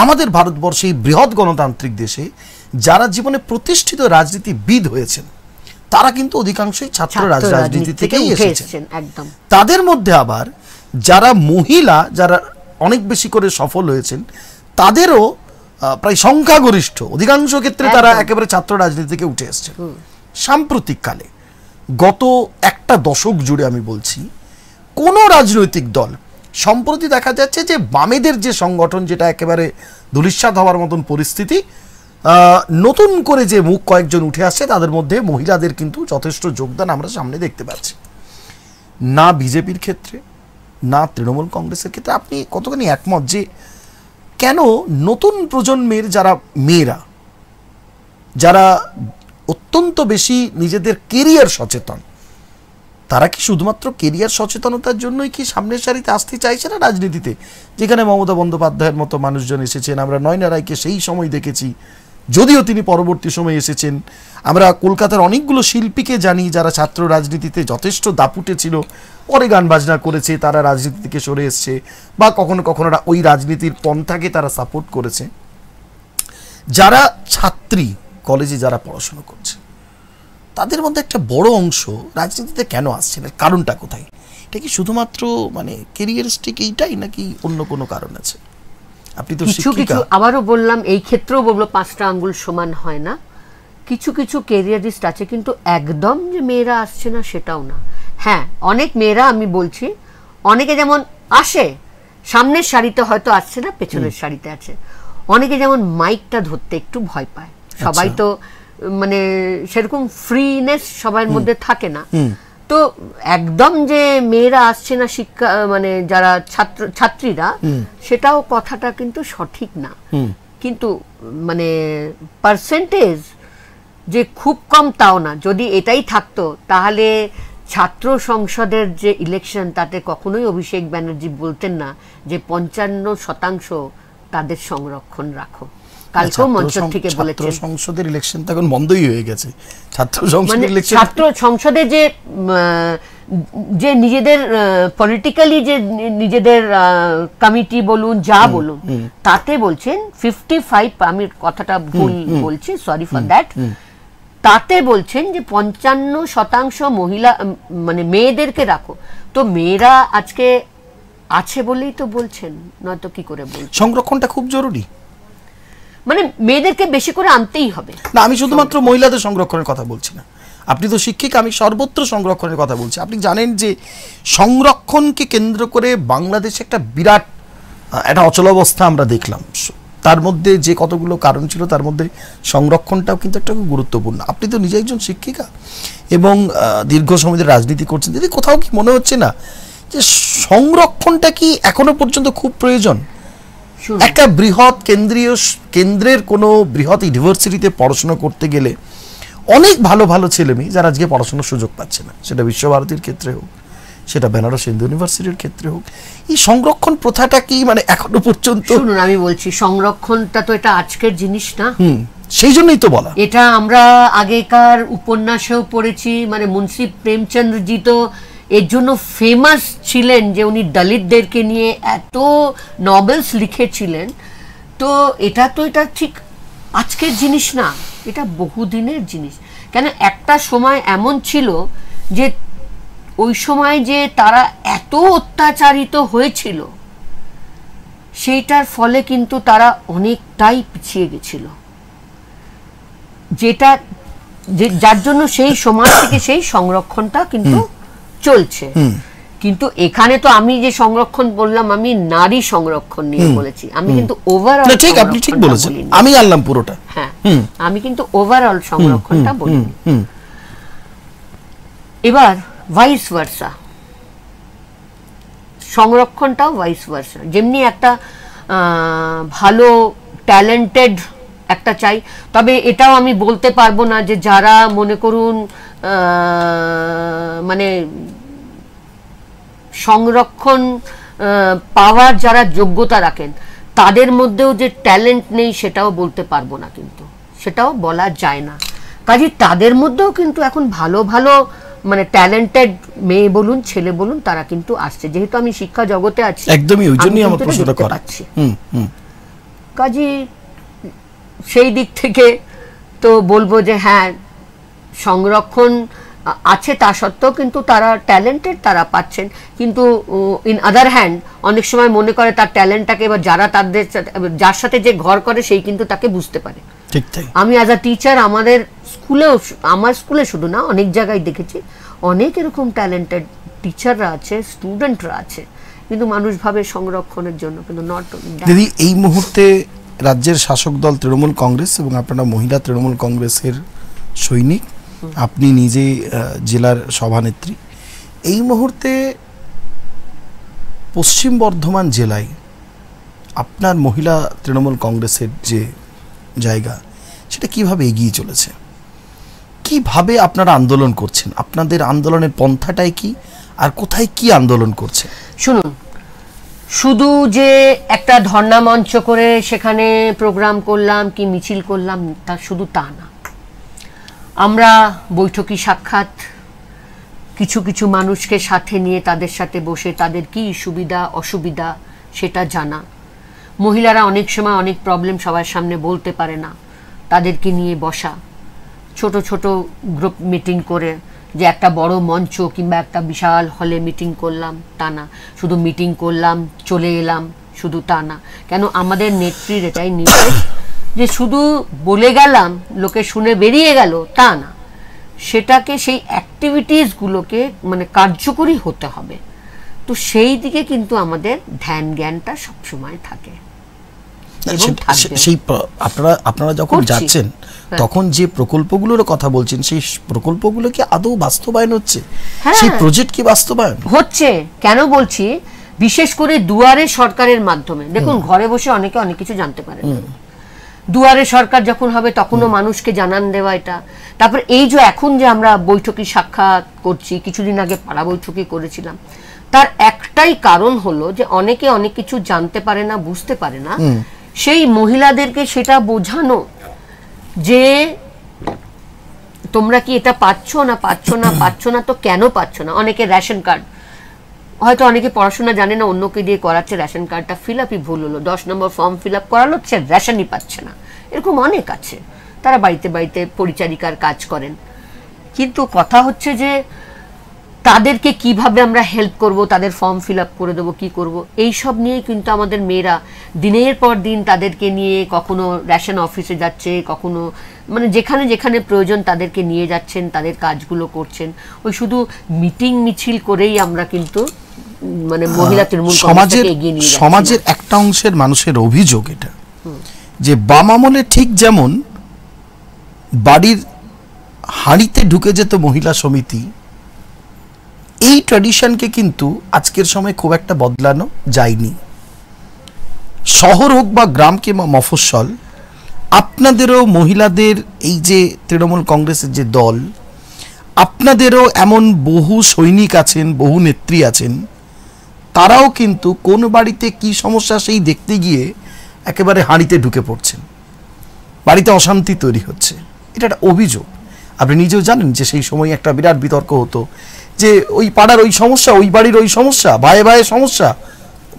আমাদের ভারতবর্ষে এই বৃহৎ গণতান্ত্রিক দেশে যারা জীবনে প্রতিষ্ঠিত রাজনীতিবিদ হয়েছেন তারা কিন্তু অধিকাংশই ছাত্র রাজনীতি থেকেই এসেছেন। একদম। তাদের মধ্যে আবার যারা মহিলা, যারা অনেক বেশি করে সফল হয়েছেন, তাদেরও প্রায় সংখ্যাগরিষ্ঠ অধিকাংশ ক্ষেত্রে তারা একেবারে ছাত্র রাজনীতি থেকে উঠে এসেছেন। সাম্প্রতিককালে গত একটা দশক জুড়ে আমি বলছি, কোন রাজনৈতিক দল, সম্প্রতি দেখা যাচ্ছে যে বামেদের যে সংগঠন, যেটা একেবারে ধূলিসাৎ হওয়ার মতন পরিস্থিতি, নতুন করে যে মুখ কয়েকজন উঠে আসছে তাদের মধ্যে মহিলাদের কিন্তু যথেষ্ট যোগদান আমরা সামনে দেখতে পাচ্ছি। না বিজেপির ক্ষেত্রে না তৃণমূল কংগ্রেসের ক্ষেত্রে আপনি কতখানি একমত যে কেন নতুন প্রজন্মের যারা মেয়েরা, যারা অত্যন্ত বেশি নিজেদের কেরিয়ার সচেতন, তারা কি শুধুমাত্র কেরিয়ার সচেতনতার জন্যই কি সামনের সারিতে আসতে চাইছে না রাজনীতিতে? যেখানে মমতা বন্দ্যোপাধ্যায়ের মতো মানুষজন এসেছেন, আমরা নয়না রায়কে সেই সময় দেখেছি, যদিও তিনি পরবর্তী সময়ে এসেছেন। আমরা কলকাতার অনেকগুলো শিল্পীকে জানি যারা ছাত্র রাজনীতিতে যথেষ্ট দাপুটে ছিল, পরে গান বাজনা করেছে, তারা রাজনীতি থেকে সরে এসছে, বা কখনো কখনো ওই রাজনীতির পন্থাকে তারা সাপোর্ট করেছে। যারা ছাত্রী, কলেজে যারা পড়াশোনা করছে, তাদের মধ্যে একটা বড় অংশ রাজনীতিতে কেন আসছে না? কারণটা কোথায়? এটা কি শুধুমাত্র মানে কেরিয়ারিস্টিক এইটাই, নাকি অন্য কোনো কারণ আছে? আপনি তো শিক্ষিকা। আবারও বললাম, এই ক্ষেত্রেও বলবো 5টা আঙ্গুল সমান হয় না। কিছু কিছু কেরিয়ারিস্ট আছে, কিন্তু একদম যে মেয়েরা আসছে না সেটাও না। হ্যাঁ, অনেক মেয়েরা, আমি বলছি, অনেকে যেমন আসে, সামনের সারিতে হয়তো আসছে না, পেছনের সারিতে আছে। অনেকে যেমন মাইকটা ধরতে একটু ভয় পায়। সবাই তো মানে সেরকম ফ্রিনেস সবার মধ্যে থাকে না। তো একদম যে মেয়েরা আসছে না শিক্ষা, মানে যারা ছাত্রীরা, সেটাও কথাটা কিন্তু সঠিক না। কিন্তু মানে পার্সেন্টেজ যে খুব কম তাও না। যদি এটাই থাকতো তাহলে ছাত্র সংসদের যে ইলেকশন, তাতে কখনোই অভিষেক ব্যানার্জি বলতেন না যে 55% তাদের সংরক্ষণ রাখো। কালকেও মঞ্চ থেকে বলেছেন ছাত্র সংসদের ইলেকশন তো এখন বন্ধই হয়ে গেছে। ছাত্র সংসদের ইলেকশন, ছাত্র সংসদে যে নিজেদের পলিটিক্যালি যে নিজেদের কমিটি বলুন, যা বলুন, তাতে বলছেন 55, আমি কথাটা ভুল বলছি, সরি ফর দ্যাট, তাতে বলছেন যে 55% মহিলা, মানে মেয়েদেরকে রাখো। তো মেয়েরা আজকে আছে বলেই তো বলছেন, নয়তো কি করে বলছেন? সংরক্ষণটা খুব জরুরি, মানে মেয়েদেরকে বেশি করে আনতেই হবে না। আমি শুধুমাত্র মহিলাদের সংরক্ষণের কথা বলছি না, আপনি তো শিক্ষিকা, আমি সর্বত্র সংরক্ষণের কথা বলছি। আপনি জানেন যে সংরক্ষণকে কেন্দ্র করে বাংলাদেশে একটা বিরাট একটা অচলাবস্থা আমরা দেখলাম। তার মধ্যে যে কতগুলো কারণ ছিল, তার মধ্যে সংরক্ষণটাও কিন্তু একটা গুরুত্বপূর্ণ। আপনি তো নিজে একজন শিক্ষিকা এবং দীর্ঘ সময় ধরে রাজনীতি করছেন, দিদি, কোথাও কি মনে হচ্ছে না যে সংরক্ষণটা কি এখনো পর্যন্ত খুব প্রয়োজন? একটা বৃহৎ কেন্দ্রের কোনো বৃহৎ ইউনিভার্সিটিতে পড়াশোনা করতে গেলে অনেক ভালো ভালো ছেলে মেয়ে যারা আজকে পড়াশোনার সুযোগ পাচ্ছে না, সেটা বিশ্বভারতীর ক্ষেত্রে হোক, সেটা বেনারস হিন্দু ইউনিভার্সিটির ক্ষেত্রে হোক, এই সংরক্ষণ প্রথাটা কি মানে এখনো পর্যন্ত? শুনুন, আমি বলছি, সংরক্ষণটা তো এটা আজকের জিনিস না, সেই জন্যই তো বলা। এটা আমরা আগেকার উপন্যাসেও পড়েছি। মানে মুন্সি প্রেমচন্দ্রজি তো এর জন্য ফেমাস ছিলেন যে উনি দলিতদেরকে নিয়ে এত নভেলস লিখেছিলেন। তো এটা ঠিক আজকের জিনিস না, এটা বহুদিনের জিনিস। কেন, একটা সময় এমন ছিল যে ওই সময় যে তারা এত অত্যাচারিত হয়েছিল, সেইটার ফলে কিন্তু তারা অনেকটাই পিছিয়ে গেছিল, যেটা যার জন্য সেই সমাজ থেকে সেই সংরক্ষণটা কিন্তু চলছে। কিন্তু এখানে তো আমি যে সংরক্ষণ বললাম, আমি নারী সংরক্ষণ নিয়ে বলেছি, আমি কিন্তু ওভারঅল ঠিক, আপনি ঠিক বলেছেন, আমি আনলাম পুরোটা। হ্যাঁ, আমি কিন্তু ওভারঅল সংরক্ষণটা বলিনি। এবার ভাইস ভার্সা, সংরক্ষণটাও ভাইস ভার্সা, যেমনি একটা ভালো ট্যালেন্টেড একটা চাই, তবে এটাও আমি বলতে পারবো না যে যারা মনে করুন মানে সংরক্ষণ পাওয়ার যারা যোগ্যতা রাখেন তাদের মধ্যেও যে ট্যালেন্ট নেই সেটাও বলতে পারবো না, কিন্তু সেটাও বলা যায় না। কাজে তাদের মধ্যেও কিন্তু এখন ভালো ভালো মানে ট্যালেন্টেড মেয়ে বলুন ছেলে বলুন তারা কিন্তু আসছে, যেহেতু আমি শিক্ষা জগতে আছি। একদমই, ওই জন্যই আমার প্রশ্নটা করা। কাজে সেই দিক থেকে তো বলবো যে হ্যাঁ, সংরক্ষণ আছে তা সত্ত্বেও কিন্তু তারা ট্যালেন্টেড, তারা পাচ্ছেন। কিন্তু ইন আদার হ্যান্ড অনেক সময় মনে করে তার ট্যালেন্টটাকে, এবার যারা তাদের যার সাথে যে ঘর করে সেই কিন্তু তাকে বুঝতে পারে। ঠিক তাই। আমি অ্যাজ আ টিচার আমাদের স্কুলেও, আমার স্কুলে শুধু না অনেক জায়গায় দেখেছি অনেক এরকম ট্যালেন্টেড টিচাররা আছে, স্টুডেন্টরা আছে, কিন্তু মানুষ ভাবে সংরক্ষণের জন্য, কিন্তু নট। দিদি, এই মুহূর্তে রাজ্যের শাসক দল তৃণমূল কংগ্রেস এবং আপনারা মহিলা তৃণমূল কংগ্রেসের সৈনিক, আপনি নিজে জেলার সভানেত্রী, এই মুহূর্তে পশ্চিম বর্ধমান জেলায় আপনার মহিলা তৃণমূল কংগ্রেসের যে জায়গা সেটা কিভাবে এগিয়ে চলেছে, কিভাবে আপনারা আন্দোলন করছেন, আপনাদের আন্দোলনের পন্থাটাই কি, আর কোথায় কি আন্দোলন করছে? শুনুন, শুধু যে একটা ধর্ণা মঞ্চ করে সেখানে প্রোগ্রাম করলাম কি মিছিল করলাম তা শুধু তা না, আমরা বৈঠকি সাক্ষাৎ, কিছু কিছু মানুষকে সাথে নিয়ে তাদের সাথে বসে তাদের কি সুবিধা অসুবিধা সেটা জানা। মহিলারা অনেক সময় অনেক প্রবলেম সবার সামনে বলতে পারে না, তাদেরকে নিয়ে বসা, ছোট ছোট গ্রুপ মিটিং করে, যে একটা বড় মঞ্চ কিংবা একটা বিশাল হলে মিটিং করলাম তা না, শুধু মিটিং করলাম চলে এলাম শুধু তা না। কেন আমাদের নেত্রীর এটাই নির্দেশ যে শুধু বলে গেলাম লোকে শুনে বেরিয়ে গেল তা না, সেটাকে সেই অ্যাক্টিভিটিসগুলোকে মানে কার্যকরী হতে হবে। তো সেই দিকে কিন্তু আমাদের ধ্যান জ্ঞানটা সবসময় থাকে। সেই আপনারা যখন যাচ্ছেন তখন যে প্রকল্পগুলোর কথা বলছেন সেই প্রকল্পগুলো কি আদৌ বাস্তবায়ন হচ্ছে? সেই প্রজেক্ট কি বাস্তবায়ন হচ্ছে? কেন বলছি, বিশেষ করে দুয়ারে সরকারের মাধ্যমে দেখুন, ঘরে বসে অনেকে অনেক কিছু জানতে পারে। দুয়ারে সরকার যখন হবে তখনও মানুষকে জানান দেওয়া এটা। তারপর এই যে এখন যে আমরা বৈঠকি সাক্ষাৎ করছি, কিছুদিন আগে পাড়া বৈঠকি করেছিলাম, তার একটাই কারণ হলো যে অনেকে অনেক কিছু জানতে পারে না, বুঝতে পারে না, সেই মহিলাদেরকে সেটা বোঝানো যে তোমরা কি এটা পাচ্ছ না, পাচ্ছ না, পাচ্ছ না তো কেন পাচ্ছ না। অনেকে রেশন কার্ড, হয়তো অনেকে পড়াশোনা জানে না, অন্যকে দিয়ে করাচ্ছে, রেশন কার্ডটা ফিল আপই ভুল হলো, 10 নম্বর ফর্ম ফিল আপ করালো, সে রেশনই পাচ্ছে না। এরকম অনেক আছে, তারা বাড়িতে বাড়িতে পরিচারিকার কাজ করেন। কিন্তু কথা হচ্ছে যে তাদেরকে কিভাবে আমরা হেল্প করব, তাদের ফর্ম ফিল আপ করে দেবো, কী করব, এইসব নিয়েই কিন্তু আমাদের মেয়েরা দিনের পর দিন তাদেরকে নিয়ে কখনো রেশন অফিসে যাচ্ছে, কখনো মানে যেখানে যেখানে প্রয়োজন তাদেরকে নিয়ে যাচ্ছেন, তাদের কাজগুলো করছেন। ওই শুধু মিটিং মিছিল করেই আমরা কিন্তু মানে মহিলা তৃণমূল কংগ্রেসকে এগিয়ে নিয়ে যাচ্ছি। সমাজের একটা অংশের মানুষের অভিযোগ এটা যে বাম আমলে ঠিক যেমন বাড়ির হাঁড়িতে ঢুকে যেত মহিলা সমিতি, এই ট্র্যাডিশনকে কিন্তু আজকের সময় খুব একটা বদলানো যায়নি। শহর হোক বা গ্রাম কিংবা মফস্বল, আপনাদেরও মহিলাদের এই যে তৃণমূল কংগ্রেসের যে দল, আপনাদেরও এমন বহু সৈনিক আছেন, বহু নেত্রী আছেন, তারাও কিন্তু কোন বাড়িতে কি সমস্যা সেই দেখতে গিয়ে একেবারে হাঁড়িতে ঢুকে পড়ছেন, বাড়িতে অশান্তি তৈরি হচ্ছে। এটা একটা অভিযোগ। আপনি নিজেও জানেন যে সেই সময় একটা বিরাট বিতর্ক হতো যে ওই পাড়ার ওই সমস্যা, ওই বাড়ির ওই সমস্যা, ভাইয়ে ভাইয়ে সমস্যা,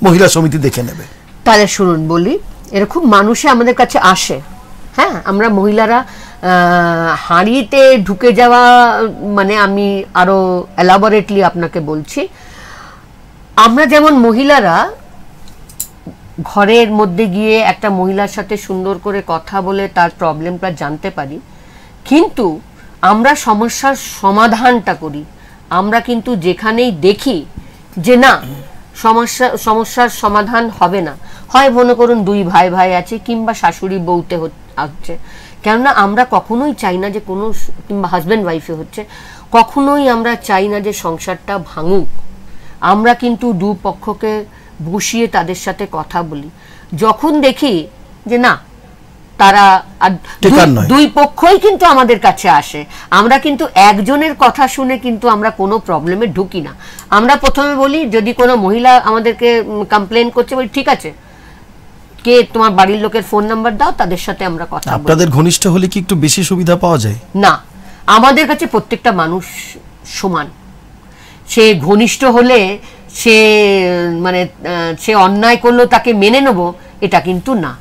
মহিলা সমিতি দেখে নেবে। তাহলে শুনুন বলি, এরকম মানুষে আমাদের কাছে আসে। হ্যাঁ, আমরা মহিলারা হাঁড়িতে ঢুকে যাওয়া মানে আমি আরো এলাবোরেটলি আপনাকে বলছি, আমরা যেমন মহিলারা ঘরের মধ্যে গিয়ে একটা মহিলার সাথে সুন্দর করে কথা বলে তার প্রবলেমটা জানতে পারি, কিন্তু আমরা সমস্যার সমাধানটা করি। আমরা কিন্তু যেখানেই দেখি যে না সমস্যার সমাধান হবে না, হয় মনে করুন দুই ভাই ভাই আছে কিংবা শাশুড়ি বউতে হচ্ছে, কেননা আমরা কখনোই চাই না যে কোনো, কিংবা হাজব্যান্ড ওয়াইফে হচ্ছে, কখনোই আমরা চাই না যে সংসারটা ভাঙুক। আমরা কিন্তু দুপক্ষকে বসিয়ে তাদের সাথে কথা বলি। যখন দেখি যে না তারা দুই পক্ষই কিন্তু আমাদের কাছে আসে, আমরা কিন্তু একজনের কথা শুনে কিন্তু আমরা কোনো প্রবলেমে ঢুকি না। আমরা প্রথমে বলি, যদি কোনো মহিলা আমাদেরকে কমপ্লেন করছে, বলি ঠিক আছে কে তোমার বাড়ির লোকের ফোন নাম্বার দাও, তাদের সাথে আমরা কথা বলি। আপনাদের ঘনিষ্ঠ হলে কি একটু বেশি সুবিধা পাওয়া যায়? না, আমাদের কাছে প্রত্যেকটা মানুষ সমান। সে ঘনিষ্ঠ হলে সে মানে সে অন্যায় করলো তাকে মেনে নেব, এটা কিন্তু না।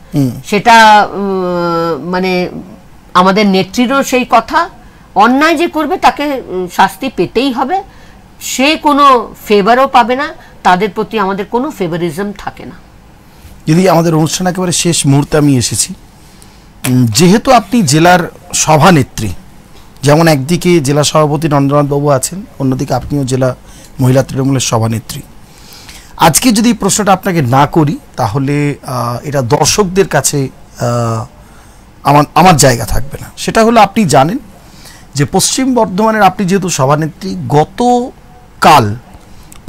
সেটা মানে আমাদের নেত্রীরও সেই কথা, অন্যায় যে করবে তাকে শাস্তি পেতেই হবে, সে কোনো ফেভারও পাবে না, তাদের প্রতি আমাদের কোনো ফেভারিজম থাকে না। যদি আমাদের অনুষ্ঠান একেবারে শেষ মুহূর্তে আমি এসেছি, যেহেতু আপনি জেলার সভানেত্রী, যেমন একদিকে জেলা সভাপতি নরেন্দ্রনাথ বাবু আছেন, অন্যদিকে আপনিও জেলা মহিলা তৃণমূলের সভানেত্রী, আজকে যদি প্রশ্নটা আপনাকে না করি তাহলে এটা দর্শকদের কাছে আমার জায়গা থাকবে না। সেটা হলো, আপনি জানেন যে পশ্চিম বর্ধমানের আপনি যেহেতু সভানেত্রী, গতকাল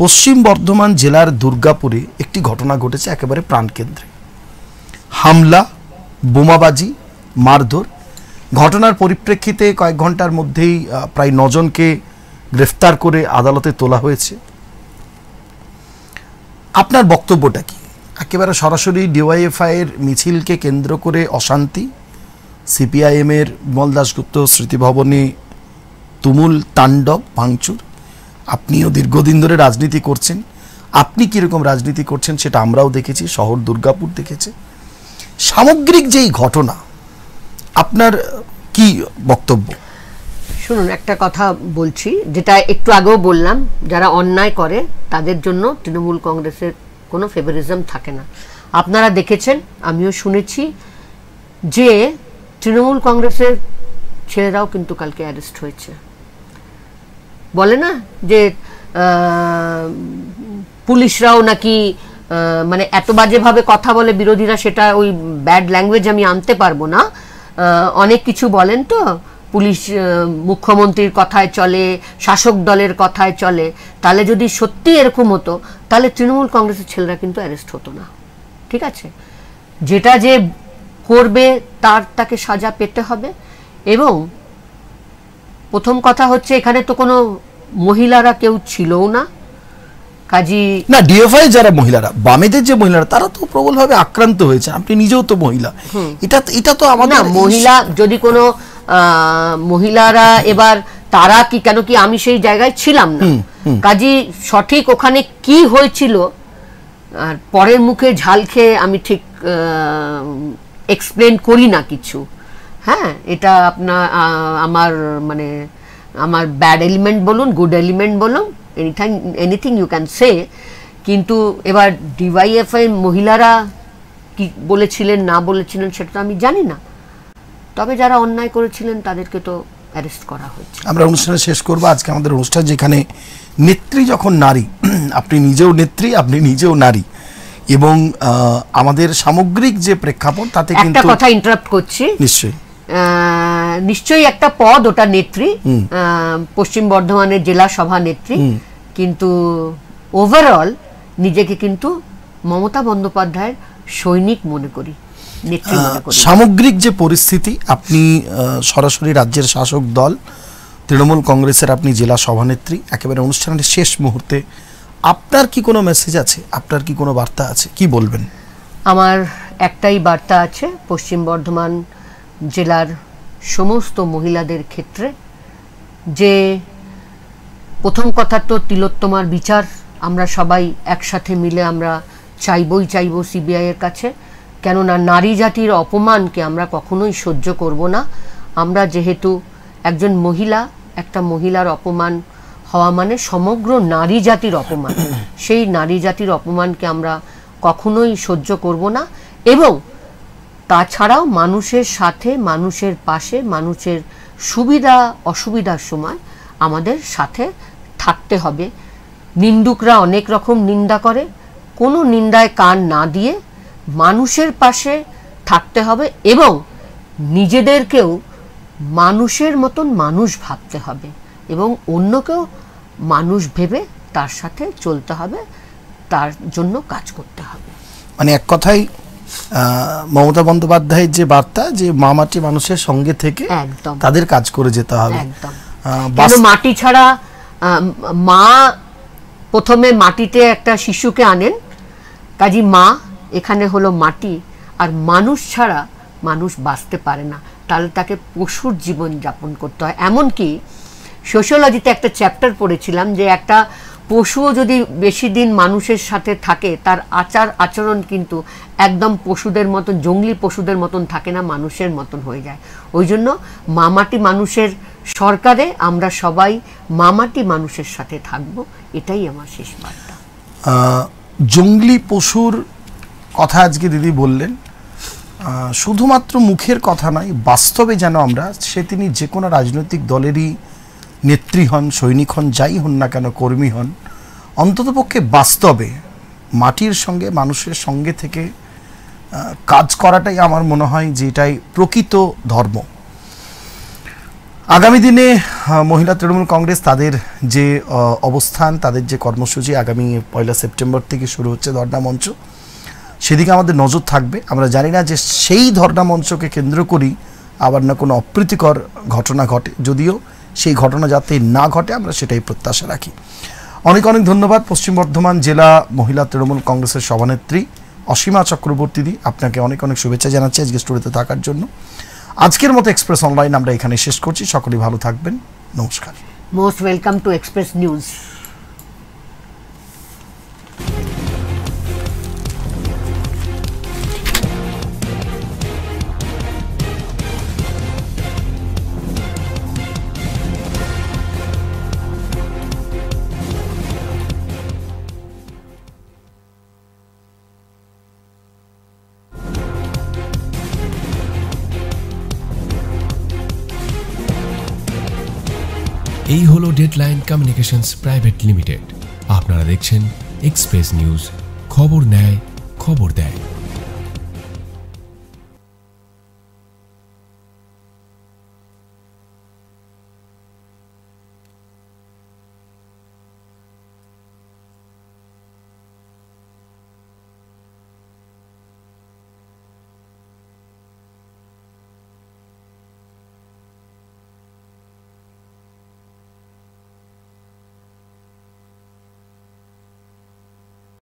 পশ্চিম বর্ধমান জেলার দুর্গাপুরে একটি ঘটনা ঘটেছে একেবারে প্রাণকেন্দ্রে। হামলা, বোমাবাজি, মারধর। ঘটনার পরিপ্রেক্ষিতে কয়েক ঘন্টার মধ্যেই প্রায় 9 জনকে গ্রেফতার করে আদালতে তোলা হয়েছে। আপনার বক্তব্যটা কি? একেবারে সরাসরি ডিওয়াইএফআই এর মিছিলকে কেন্দ্র করে অশান্তি, সিপিআইএম এর বিমল দাশগুপ্ত স্মৃতিভবনে তুমুল তাণ্ডব ভাঙচুর। আপনিও দীর্ঘদিন ধরে রাজনীতি করছেন, আপনি কীরকম রাজনীতি করছেন সেটা আমরাও দেখেছি, শহর দুর্গাপুর দেখেছে। সামগ্রিক যেই ঘটনা, আপনার কি বক্তব্য? শুনুন, একটা কথা বলছি, যেটা একটু আগেও বললাম, যারা অন্যায় করে তাদের জন্য তৃণমূল কংগ্রেসের কোনো ফেভারিজম থাকে না। আপনারা দেখেছেন, আমিও শুনেছি যে তৃণমূল কংগ্রেসের ছেলেরাও কিন্তু কালকে অ্যারেস্ট হয়েছে। বলে না যে পুলিশরাও নাকি মানে এত বাজেভাবে কথা বলে বিরোধীরা, সেটা ওই ব্যাড ল্যাঙ্গুয়েজ আমি আনতে পারবো না, অনেক কিছু বলেন তো, পুলিশ মুখ্যমন্ত্রীর কথায় চলে, শাসক দলের কথায় চলে। তাহলে যদি সত্যি এরকম হতো তাহলে তৃণমূল কংগ্রেসের ছেলেরা কিন্তু অ্যারেস্ট হতো না। ঠিক আছে, যেটা যে করবে তাকে সাজা পেতে হবে। এবং প্রথম কথা হচ্ছে, এখানে তো কোনো মহিলারা কেউ ছিলও না, কাজী না ডিএফআই যারা মহিলারা, বামেদের যে মহিলারা, তারা তো প্রবলভাবে আক্রান্ত হয়েছে। আপনি নিজেও তো মহিলা, এটা তো আমাদের মহিলা, যদি কোনো মহিলারা, এবার তারা কি, কেন কি আমি সেই জায়গায় ছিলাম না, কাজী সঠিক ওখানে কি হয়েছিল আর পরের মুখে ঝাল খেয়ে আমি ঠিক এক্সপ্লেন করি না কিছু। হ্যাঁ, এটা আপনার আমার মানে আমার ব্যাড এলিমেন্ট বলুন, গুড এলিমেন্ট বলুন, এনিথিং ইউ ক্যান সে। কিন্তু এবার ডিওয়াইএফআই মহিলারা কি বলেছিলেন না বলেছিলেন সেটা তো আমি জানি না, তবে যারা অন্যায় করেছিলেন তাদেরকে তো অ্যারেস্ট করা হয়েছে। আমরা অনুষ্ঠানে শেষ করব আজকে আমাদের অনুষ্ঠান, যেখানে নেত্রী যখন নারী, আপনি নিজেও নেত্রী, আপনি নিজেও নারী, এবং আমাদের সামগ্রিক যে প্রেক্ষাপট তাতে কিন্তু একটা কথা ইন্টারাপ্ট করছি, নিশ্চয়ই একটা পদ, ওটা নেত্রী, পশ্চিম বর্ধমানের জেলা সভানেত্রী, কিন্তু ওভারঅল নিজেকে কিন্তু মমতা বন্দ্যোপাধ্যায়ের সৈনিক মনে করি, নেত্রী মনে করি। সামগ্রিক যে পরিস্থিতি, আপনি সরাসরি রাজ্যের শাসক দল তৃণমূল কংগ্রেসের আপনি জেলা সভানেত্রী, একেবারে অনুষ্ঠানের শেষ মুহূর্তে আপনার কি কোনো মেসেজ আছে, আপনার কি কোনো বার্তা আছে, কি বলবেন? আমার একটাই বার্তা আছে পশ্চিম বর্ধমান জেলার সমস্ত মহিলাদের ক্ষেত্রে, যে প্রথম কথা তো তিলোত্তমার বিচার আমরা সবাই একসাথে মিলে আমরা চাইব সিবিআই এর কাছে, কেননা নারী জাতির অপমানকে আমরা কখনোই সহ্য করব না। আমরা যেহেতু একজন মহিলা, একটা মহিলার অপমান হওয়া মানে সমগ্র নারী জাতির অপমান, সেই নারী জাতির অপমানকে আমরা কখনোই সহ্য করব না। এবং তাছাড়াও মানুষের সাথে, মানুষের পাশে, মানুষের সুবিধা অসুবিধার সময় আমাদের সাথে থাকতে হবে। নিন্দুকরা অনেক রকম নিন্দা করে, কোনো নিন্দায় কান না দিয়ে মানুষের পাশে থাকতে হবে এবং নিজেদেরকেও মানুষের মতন মানুষ ভাবতে হবে এবং অন্যকেও মানুষ ভেবে তার সাথে চলতে হবে, তার জন্য কাজ করতে হবে। মানে এক কথাই মমতা বন্দ্যোপাধ্যায়ের যে বার্তা, যে মামাটি মানুষের সঙ্গে থেকে একদম তাদের কাজ করে যেতে হবে। একদম। কেন মাটি ছাড়া, মা প্রথমে মাটিতে একটা শিশুকে আনেন, কাজী মা এখানে হলো মাটি, আর মানুষ ছাড়া মানুষ বাঁচতে পারে না, তাহলে তাকে পশুর জীবন যাপন করতে হয়। এমনকি সোশিওলজিতে একটা চ্যাপ্টার পড়েছিলাম যে একটা পশুও যদি বেশি দিন মানুষের সাথে থাকে, তার আচরণ কিন্তু একদম পশুদের মতন, জঙ্গলি পশুদের মতন থাকে না, মানুষের মতন হয়ে যায়। ওই জন্য মামাটি মানুষের সরকারে আমরা সবাই মামাটি মানুষের সাথে থাকব, এটাই আমার শেষ বার্তা। জঙ্গলি পশুর কথা আজকে দিদি বললেন, শুধুমাত্র মুখের কথা নয়, বাস্তবে যেন আমরা, সে তিনি যে কোনো রাজনৈতিক দলেরই নেত্রী হন, সৈনিক হন, যাই হন না কেন, কর্মী হন, অন্ততপক্ষে বাস্তবে মাটির সঙ্গে মানুষের সঙ্গে থেকে কাজ করাটাই আমার মনে হয় যে এটাই প্রকৃত ধর্ম। আগামী দিনে মহিলা তৃণমূল কংগ্রেস তাদের যে অবস্থান, তাদের যে কর্মসূচি আগামী 1 সেপ্টেম্বর থেকে শুরু হচ্ছে ধর্ণা মঞ্চ, সেদিকে আমাদের নজর থাকবে। আমরা জানি না যে সেই ধর্ণা মঞ্চকে কেন্দ্র করেই আবার না কোনো অপ্রীতিকর ঘটনা ঘটে, যদিও সেই ঘটনা যাতে না ঘটে আমরা সেটাই প্রত্যাশা রাখি। অনেক অনেক ধন্যবাদ পশ্চিম বর্ধমান জেলা মহিলা তৃণমূল কংগ্রেসের সভানেত্রী অসীমা চক্রবর্তী দি, আপনাকে অনেক অনেক শুভেচ্ছা জানাচ্ছি আজকে স্টুডিওতে থাকার জন্য। আজকের মতো এক্সপ্রেস অনলাইন আমরা এখানে শেষ করছি। সকলেই ভালো থাকবেন, নমস্কার। Most welcome to express news. এই হলো ডেডলাইন কমিউনিকেশনস প্রাইভেট লিমিটেড। আপনারা দেখছেন এক্সপ্রেস নিউজ, খবর নেয়